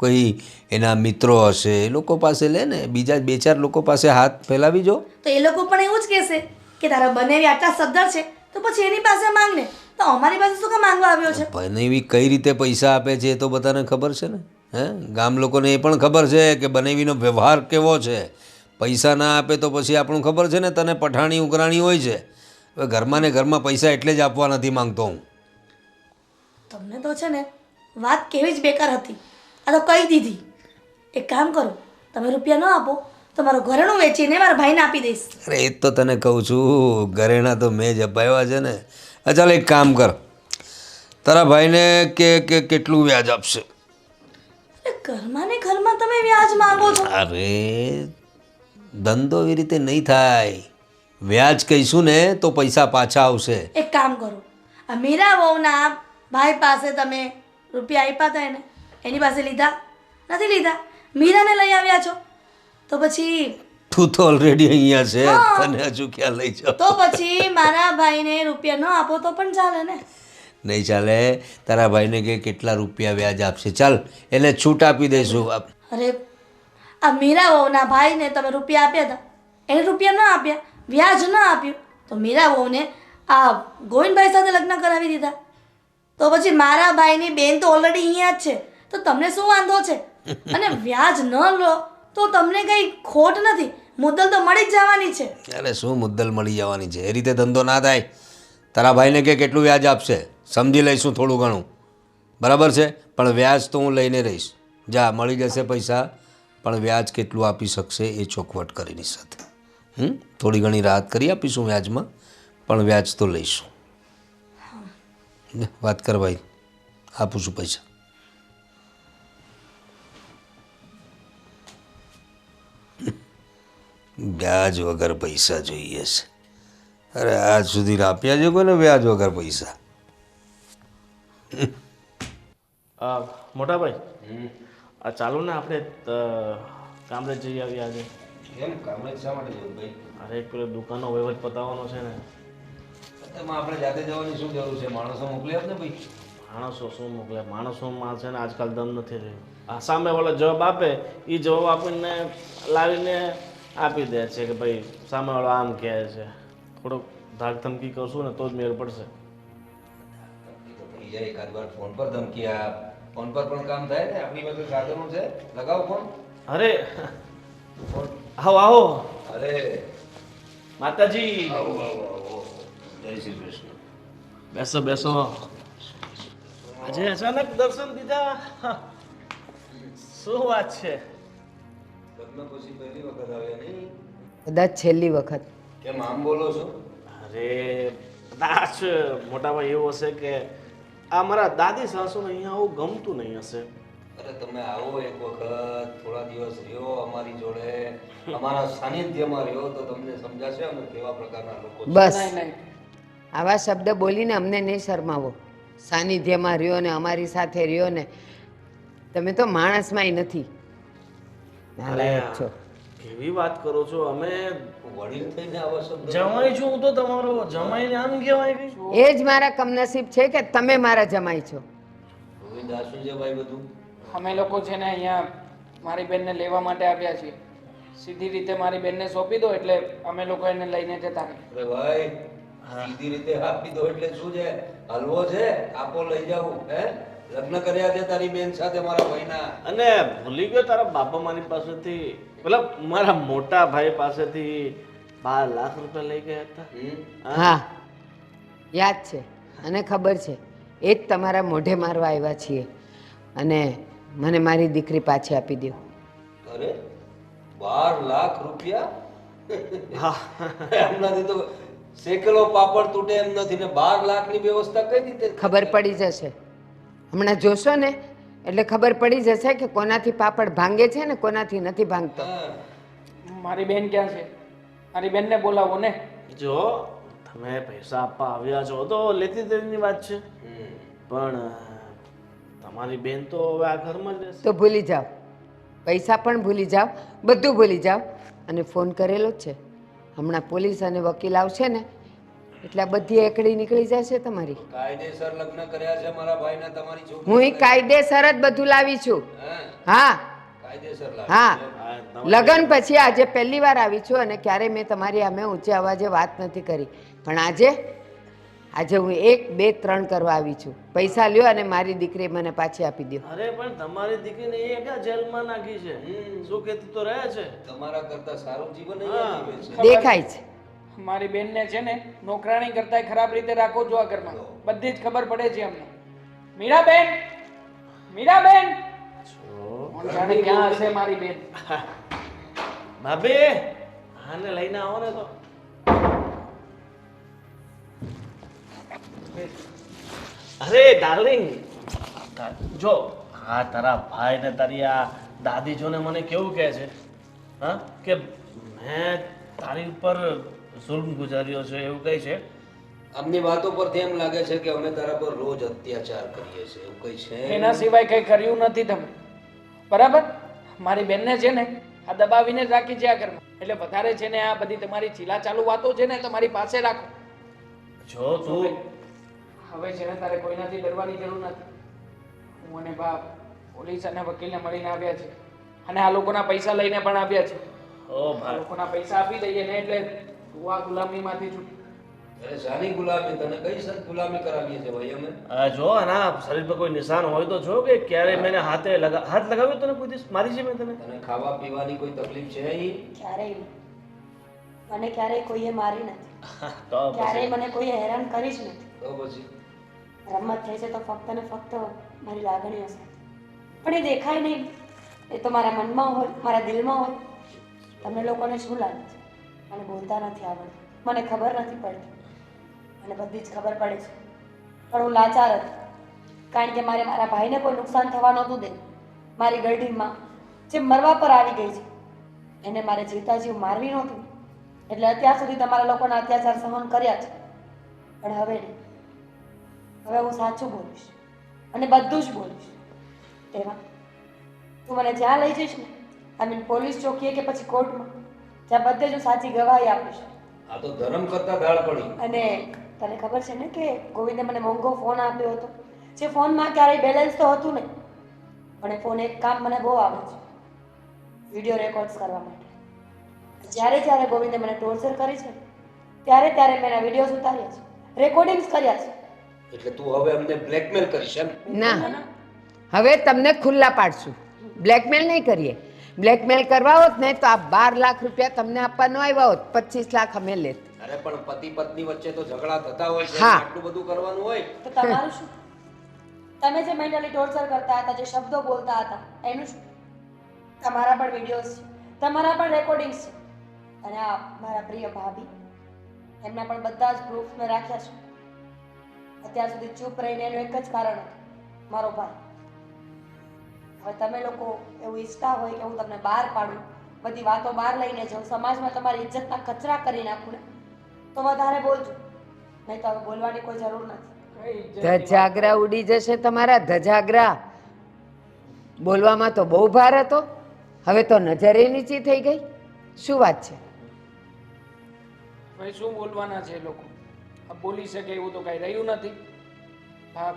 કોઈ એના મિત્રો હશે એ લોકો પાસે લે ને, બીજા 2-4 લોકો પાસે હાથ ફેલાવી જો. તો એ લોકો પણ એવું જ કહેશે કે તારા બનેવી આટલા સદ્ધર છે તો પછી એની પાસે માંગ ને, તો અમારી પાસે શું કામ માંગવા આવ્યો છે? બનેવી કઈ રીતે પૈસા આપે છે એ તો બધાને ખબર છે ને. ગામ લોકોને એ પણ ખબર છે કે બનેવીનો વ્યવહાર કેવો છે. પૈસા ના આપે તો પછી આપણું ખબર છે ને તને પઠાણી ઉઘરાણી હોય છે. હવે ઘરમાં ને ઘરમાં પૈસા એટલે જ આપવા નથી માંગતો હું. તમને તો છે ને વાત કેવી જ બેકાર હતી, આ તો કહી દીધી. એક કામ કરો, તમે રૂપિયા ન આપો તો મારું ઘરેણું વેચીને મારા ભાઈને આપી દઈશ. અરે એ તો તને કહું છું, ઘરેણા તો મેં જ અપાવ્યા છે ને. ચાલ એક કામ કર, તારા ભાઈને કે કેટલું વ્યાજ આપશે. અરે ઘરમાં ને ઘરમાં તમે વ્યાજ માંગો છો? અરે ધંધો એવી રીતે નહીં થાય. વ્યાજ કહીશું ને તો પૈસા પાછા આવશે. એક કામ કરો, આ મીરા વહુના ભાઈ પાસે તમે રૂપિયા આપ્યા હતા એને, એની પાસે લીધા નથી લીધા? મીરાને લઈ આવ્યા છો તો પછી તું તો ઓલરેડી અહીંયા છે, તને હજુ ક્યાં લઈ જાઉં? તો પછી મારા ભાઈને રૂપિયા ન આપો તો પણ ચાલે ને? નહીં ચાલે. તારા ભાઈને કે કેટલા રૂપિયા વ્યાજ આપશે, ચાલ એને છૂટ આપી દઈશું. અરે આ મીરા વહુના ભાઈને તમે રૂપિયા આપ્યા હતા, એને રૂપિયા ન આપ્યા, વ્યાજ ન આપ્યું, તો મીરા વહુને આ ગોવિંદભાઈ સાથે લગ્ન કરાવી દીધા. તો પછી મારા ભાઈની બેન તો ઓલરેડી અહીંયા જ છે, તો તમને શું વાંધો છે? અને વ્યાજ ન લો તો તમને કંઈ ખોટ નથી, મુદ્દલ તો મળી જ જવાની છે. અરે શું મુદ્દલ મળી જવાની છે? એ રીતે ધંધો ના થાય. તારા ભાઈને કે કેટલું વ્યાજ આપશે સમજી લઈશું થોડું ઘણું, બરાબર છે? પણ વ્યાજ તો હું લઈને રહીશ. જા, મળી જશે પૈસા, પણ વ્યાજ કેટલું આપી શકશે એ ચોખવટ કરીની સાથે. થોડી ઘણી રાહત કરી આપીશું વ્યાજમાં, પણ વ્યાજ તો લઈશું. વાત કર ભાઈ, આપું છું પૈસા. વ્યાજ વગર પૈસા જોઈએ છે. અરે આજ સુધી આપ્યા છે કોઈને વ્યાજ વગર પૈસા? મોટા ભાઈ, આ ચાલો ને આપણે કામરેજ જઈ આવીએ આજે. કેમ કામરેજ શા માટે જવું ભાઈ? અરે પેલો દુકાનનો વહીવટ પતાવવાનો છે ને. એમાં આપણે જાતે જવાની શું જરૂર છે? માણસો મોકલી આપ ને ભાઈ. માણસો શું મોકલે? માણસોમાં છે ને આજકાલ દમ નથી રહ્યો. આ સામેવાળો જવાબ આપે એ જવાબ આપીને લાવીને આપી દે છે કે ભાઈ સામેવાળો આમ કહે છે. થોડોક ધાક ધમકી કરશું ને તો જ મેળ પડશે. થઈ જાય એકાદ વાર ફોન પર ધમકી આપ. ફોન પર પણ કામ થાય ને, આપણી પાસે સાધનો છે. લગાવો ફોન. અરે આવો આવો. અરે માતાજી, આવો આવો આવો. જય શ્રી કૃષ્ણ. બેસો બેસો. આજે અચાનક દર્શન દીધા, શું વાત છે? લગ્ન પછી પહેલી વખત આવ્યા નહીં? કદાચ છેલ્લી વખત. કેમ આમ બોલો છો? અરે કદાચ મોટાભાઈ એવું હશે કે આ મારા દાદી સાસુને અહીંયા આવું ગમતું નહીં હશે. અરે તમે આવો એક વખત, થોડા દિવસ રહ્યો અમારી જોડે, અમારા સાનિધ્યમાં રહ્યો તો તમને સમજાશે અમે કેવા પ્રકારના લોકો છીએ. બસ નહીં નહીં, આવા શબ્દ બોલીને અમને નહીં શરમાવો. સાનિધ્યમાં રહ્યો ને અમારી સાથે રહ્યો ને, તમે તો માણસમાંય નથી. નાલાયક છો. કેવી વાત કરો છો? અમે વડીલ થઈને આવા શબ્દ જમાઈ છું હું તો તમારો જમાઈને આમ કહેવાય ગઈ. એ જ મારા કમનસીબ છે કે તમે મારા જમાઈ છો. ગોવિંદ, આ શું છે ભાઈ બધું? અમે લોકો છે ને અહીંયા મારી બેનને લેવા માટે આવ્યા છીએ. સીધી રીતે મારી બેનને સોંપી દો એટલે અમે લોકો એને લઈને જતા રહીએ. અરે ભાઈ, સીધી રીતે આપી દો એટલે શું છે? હલવો છે? આપો લઈ જાઉં? હે, લગ્ન કર્યા છે તારી બેન સાથે મારા ભાઈના. અને ભૂલી ગયો તારા બાપા મારી પાસેથી પેલા મારા મોટા ભાઈ પાસેથી 12 લાખ રૂપિયા લઈ ગયા હતા. હા, યાદ છે અને ખબર છે. એ જ તમારા મોઢે મારવા આવ્યા છીએ. અને મને મારી દીકરી પાછી આપી દો. અરે 12 લાખ રૂપિયા? એમનાથી તો શેકેલો પાપડ તૂટે એમ નથી ને 12 લાખની વ્યવસ્થા કઈ રીતે? ખબર પડી જશે. હમણાં જોશો ને એટલે ખબર પડી જશે કે કોનાથી પાપડ ભાંગે છે ને કોનાથી નથી ભાંગતો. મારી બેન ક્યાં છે? મારી બેનને બોલાવો ને. જો તમે પૈસા આપવા આવ્યા છો તો લેતી દેતીની વાત છે, પણ તમારી બેન તો હવે આ ઘરમાં જ રહેશે. તો ભૂલી જાઓ, પૈસા પણ ભૂલી જાઓ, બધું ભૂલી જાઓ. અને ફોન કરેલો જ છે. હમણાં પોલીસ અને વકીલ આવશે ને એટલે આ બધી એકડી નીકળી જશે તમારી. કાયદેસર લગ્ન કર્યા છે મારા ભાઈના તમારી છોકરી. હું કાયદેસર જ બધું લાવી છું. હા કાયદેસર લાગે હા લગ્ન પછી આજે પહેલી વાર આવી છું અને ક્યારેય મેં તમારી સામે ઊંચે અવાજે વાત નથી કરી, પણ આજે હું 1, 2, 3 કરવા આવી છું. પૈસા લ્યો અને મારી દીકરી મને પાછી આપી દો. અરે પણ તમારી દીકરીને એ ક્યાં જેલમાં નાખી છે? શું કહેતી તો રહે છે. તમારા કરતા સારું જીવન અહીંયા જીવે છે. દેખાય છે. મારી બેનને છે ને નોકરાણી કરતા ખરાબ રીતે રાખો છો આ ઘરમાં, બધી જ ખબર પડે છે અમને. મીરાબેન, મીરાબેન, કોણ જાણે ક્યાં હશે મારી બેન. ભાભી આને લઈને આવો ને તો. અરે ડાર્લિંગ, જો હા તારા ભાઈ ને તારી આ દાદી જો ને મને કેવું કહે છે, હા કે મેં તારી ઉપર જુલ્મ ગુજાર્યો છે એવું કહે છે. આમની વાતો પરથી એમ લાગે છે કે અમે તારા પર રોજ અત્યાચાર કરીએ છીએ, એવું કઈ છે? એના સિવાય કઈ કર્યું નથી તમે, બરાબર? મારી બેનને છે ને આ દબાવીને જ રાખી છે આ ઘરમાં, એટલે વધારે છે ને આ બધી તમારી ચીલા ચાલુ વાતો છે ને તમારી પાસે રાખો. જો તું હવે છે ને તારે કોઈનાથી ડરવાની જરૂર નથી. હું અને બાપ પોલીસ અને વકીલને મળીને આવ્યા છે અને આ લોકોના પૈસા લઈને પણ આવ્યા છે. ઓ આ ભાઈ લોકોના પૈસા આપી દઈએ ને એટલે તું આ ગુલામીમાંથી છૂટી. અરે શાની ગુલામી? તને કઈ સત ગુલામી કરાવીએ છે ભાઈ અમે? જો આના શરીર પર કોઈ નિશાન હોય તો જો કે ક્યારે મેં હાથ લગાવ્યો તને કોઈ દિવસ મારી છે મેં તને? તને ખાવા પીવાની કોઈ તકલીફ છે અહીં? ક્યારેય નહીં. મને ક્યારેય કોઈએ મારી નથી, તો ક્યારેય મને કોઈએ હેરાન કરી જ નથી. તો પછી રમત થઈ છે તો ફક્ત ને ફક્ત મારી લાગણીઓ સાથે, પણ એ દેખાય નહીં. એ તો મારા મનમાં હોય, મારા દિલમાં હોય. તમને લોકોને શું લાગે છે? મને બોલતા નથી આવડતું, મને ખબર નથી પડતી. મને બધી જ ખબર પડે છે, પણ હું લાચાર હતી, કારણ કે મારે મારા ભાઈને કોઈ નુકસાન થવા નહોતું દે. મારી ગરડીમાં જે મરવા પર આવી ગઈ છે એને મારે જીવતા જીવ મારવી નહોતી, એટલે અત્યાર સુધી તમારા લોકોના અત્યાચાર સહન કર્યા છે. પણ હવે નહીં, હવે હું સાચું બોલીશ અને બધું જ બોલીશ. એમાં તું મને જ્યાં લઈ જઈશ ને, આઈ મીન પોલીસ ચોકીએ કે પછી કોર્ટમાં, ત્યાં બધે જ હું સાચી ગવાહી આપીશ. આ તો ધર્મ કરતા દાળ પડી. અને તને ખબર છે ને કે ગોવિંદે મને મોંઘો ફોન આપ્યો હતો, જે ફોનમાં ક્યારેય બેલેન્સ તો હતું નહીં, પણ એ ફોન એક કામ મને બહુ આવે છે, વિડીયો રેકોર્ડ્સ કરવા માટે. જ્યારે જ્યારે ગોવિંદે મને ટોર્ચર કરી છે ત્યારે ત્યારે મેં એના વિડીયોઝ ઉતાર્યા છે, રેકોર્ડિંગ્સ કર્યા છે. એટલે તું હવે અમને બ્લેકમેલ કરીશ એમ? ના, હવે તમને ખુલ્લા પાડશું. બ્લેકમેલ નહીં કરીએ. બ્લેકમેલ કરવા હોત ને તો આ 12 લાખ રૂપિયા તમને આપવાનો આવ્યા હોત, 25 લાખ અમે લેત. અરે પણ પતિ પત્ની વચ્ચે તો ઝઘડા થતા હોય છે, હા. આટલું બધું કરવાનું હોય? તો તમારું શું? તમે જે મેન્ટલી ટોર્ચર કરતા હતા, જે શબ્દો બોલતા હતા, એનું શું? તમારા પણ વિડીયોઝ છે, તમારા પણ રેકોર્ડિંગ્સ છે, અને આ મારા પ્રિય ભાભી, એમના પણ બધા જ પ્રૂફ મેં રાખ્યા છે. અત્યાર સુધી ચૂપ રહીને એનું એક જ કારણ હતું, મારો ભાઈ. હવે તમે લોકો એવું ઈચ્છતા હોય કે હું તમને બહાર પાડું, બધી વાતો બહાર લઈને જાઉં, સમાજમાં તમારી ઇજ્જતના કચરા કરી નાખું ને, તો વધારે બોલજો, નહીં તો હવે બોલવાની કોઈ જરૂર નથી. ધજાગરા ઉડી જશે તમારા, ધજાગરા. બોલવામાં તો બહુ ભાર હતો, હવે તો નજરે નીચી થઈ ગઈ. શું વાત છે? ભાઈ શું બોલવાના છે લોકો? આ બોલી શકે એવું તો કઈ રહ્યું નથી. હા,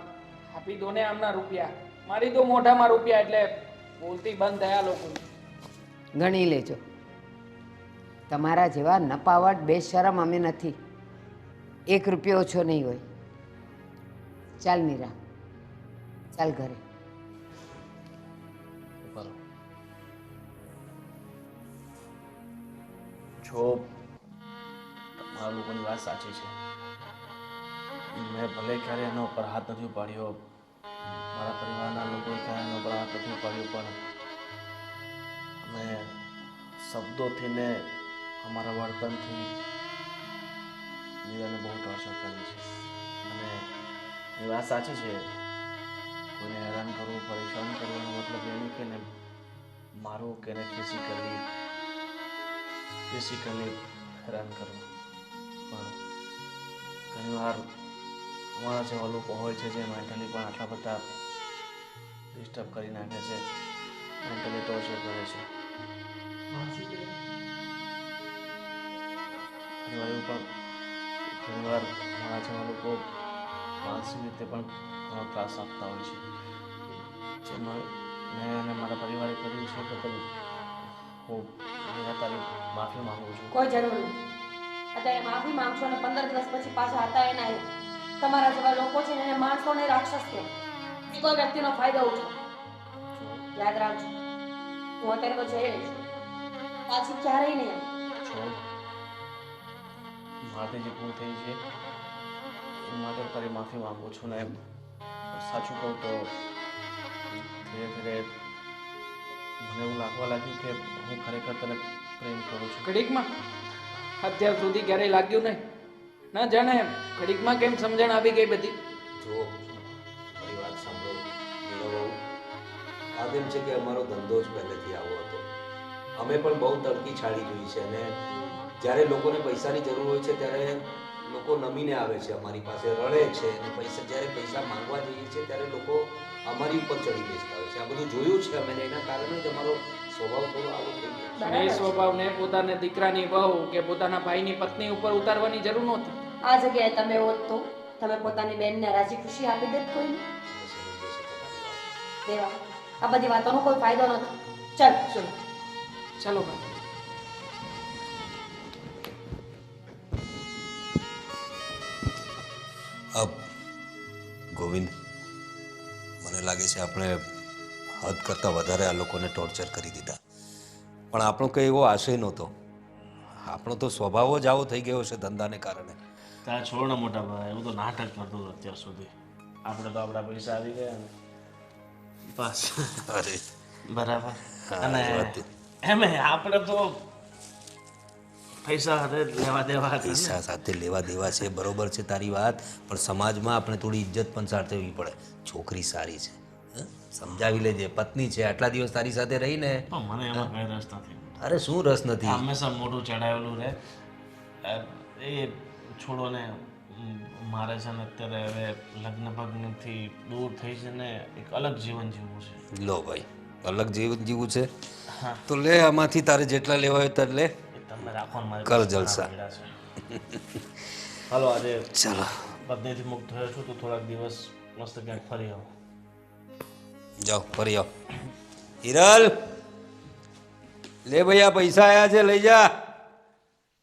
આપી દો ને આમના રૂપિયા, મારી તો મોઢામાં રૂપિયા, એટલે બોલતી બંધ થયા લોકો. ગણી લેજો, તમારા જેવા નપાવટ બેશરમ અમે નથી. 1 રૂપિયો ઓછો નહીં હોય. ચાલ મીરા, ચાલ ઘરે. બરાબર. જો તમારા લોકોની વાત સાચી છે, મેં ભલે ક્યારે એના ઉપર હાથ નથી ઉપાડ્યો, મારા પરિવારના લોકોએ ક્યારે એના ઉપર હાથ નથી ઉપાડ્યો, પણ અમે શબ્દોથી ને અમારા વર્તનથી મીરાને બહુ ટોર્ચર કરી છે. અને એ વાત સાચી છે, કોઈને હેરાન કરવું, પરેશાન કરવાનો મતલબ એ નહીં કે ને મારું કે ને ફિઝિકલી હેરાન કરવું. પણ ઘણીવાર અમારા જેવા લોકો હોય છે જે મેન્ટલી પણ આટલા બધા ડિસ્ટર્બ કરી નાખે છે, મેન્ટલી ટોર્ચર કરે છે. ઘણીવાર એવું પણ ઘણીવાર અમારા જેવા લોકો માનસિક રીતે પણ ઘણો ત્રાસ આપતા હોય છે, જેમાં મેં અને મારા મારા પરિવારે કર્યું છે તો હું અહીંયા તારી માફી માંગુ છું. કોઈ જરૂર નથી. અત્યારે માફી માંગશો અને 15 દિવસ પછી પાછા હતા એના એ. તમારા જેવા લોકો છે ને એને માણસોને રાક્ષસ કહે. કોઈ વ્યક્તિનો ફાયદો ઉઠો. યાદ રાખજો, હું અત્યારે તો જઈ રહી છું. પાછી ક્યારેય નહીં આવું. છો મારાથી જે ભૂલ થઈ છે એ માટે તારી માફી માંગુ છું ને સાચું કહું તો ધીરે ધીરે મને એવું લાગવા લાગ્યું કે હું ખરેખર તને પ્રેમ કરું છું. ઘડીકમાં અત્યાર સુધી ક્યારેય લાગ્યું નહીં. ના જાણે ઘડીકમાં કેમ સમજણ આવી ગઈ બધી. જો મારી વાત સાંભળો મીરા બહુ. વાત એમ છે કે અમારો ધંધો જ પહેલેથી આવો હતો. અમે પણ બહુ તડકી છાડી જોઈ છે અને જ્યારે લોકોને પૈસાની જરૂર હોય છે ત્યારે લોકો નમીને આવે છે અમારી પાસે, રડે છે અને જ્યારે પૈસા માંગવા જઈએ છીએ ત્યારે લોકો અમારી ઉપર ચડી બેસતા હોય છે. આ બધું જોયું છે અમે, એના કારણે જ અમારો સ્વભાવ થોડો આવો થઈ ગયો. એ સ્વભાવને પોતાના દીકરાની વહુ કે પોતાના ભાઈની પત્ની ઉપર ઉતારવાની જરૂર નહોતી. આ જગ્યાએ તમે હોત તો તમે પોતાની બેનને રાજી ખુશી આપી દેત કોઈને? દેવા, આ બધી વાતોનો કોઈ ફાયદો નથી. ચાલ ચલો ચાલો ભાઈ. અબ ગોવિંદ, મને લાગે છે આપણે હદ કરતાં વધારે આ લોકોને ટોર્ચર કરી દીધા. પણ આપણો કંઈ એવો આશય નહોતો. આપણો તો સ્વભાવ જ આવો થઈ ગયો છે ધંધાને કારણે. ત્યાં છોડ ને મોટા ભાઈ, એવું તો નાટક કરતો હતો અત્યાર સુધી. આપણે તો આપણા પૈસા આવી ગયા ને બસ. અરે બરાબર. હા, અને એ વાત. એમે આપણે તો પૈસા સાથે લેવા દેવા હતા ને. પૈસા સાથે લેવા દેવા છે, બરોબર છે તારી વાત, પણ સમાજમાં આપણે થોડી ઇજ્જત પણ સાચવવી પડે. છોકરી સારી છે, હં? સમજાવી લેજે, પત્ની છે, આટલા દિવસ તારી સાથે રહીને. પણ મને એમાં કઈ રસ નથી. અરે શું રસ નથી? હંમેશા મોઢું ચડાવેલું રહે. એ છોડો ને, મારે છે ને અત્યારે હવે લગ્ન ભગ્નથી દૂર થઈ છે ને એક અલગ જીવન જીવવું છે. લો ભાઈ, અલગ જીવન જીવું છે હા. તો લે, આમાંથી તારે જેટલા લેવા હોય ત્યારે લે. એ તમે રાખો ને, મારી કર પાસે જલસા. ઘણા પૈડા છે. હાલો, આજે ચાલો પત્નીથી મુક્ત થયો છું તો થોડાક દિવસ મસ્ત ક્યાંક ફરી આવો. જાઓ, ફરી આવો. હિરલ, લે ભાઈ, આ પૈસા આયા છે, લઈ જા.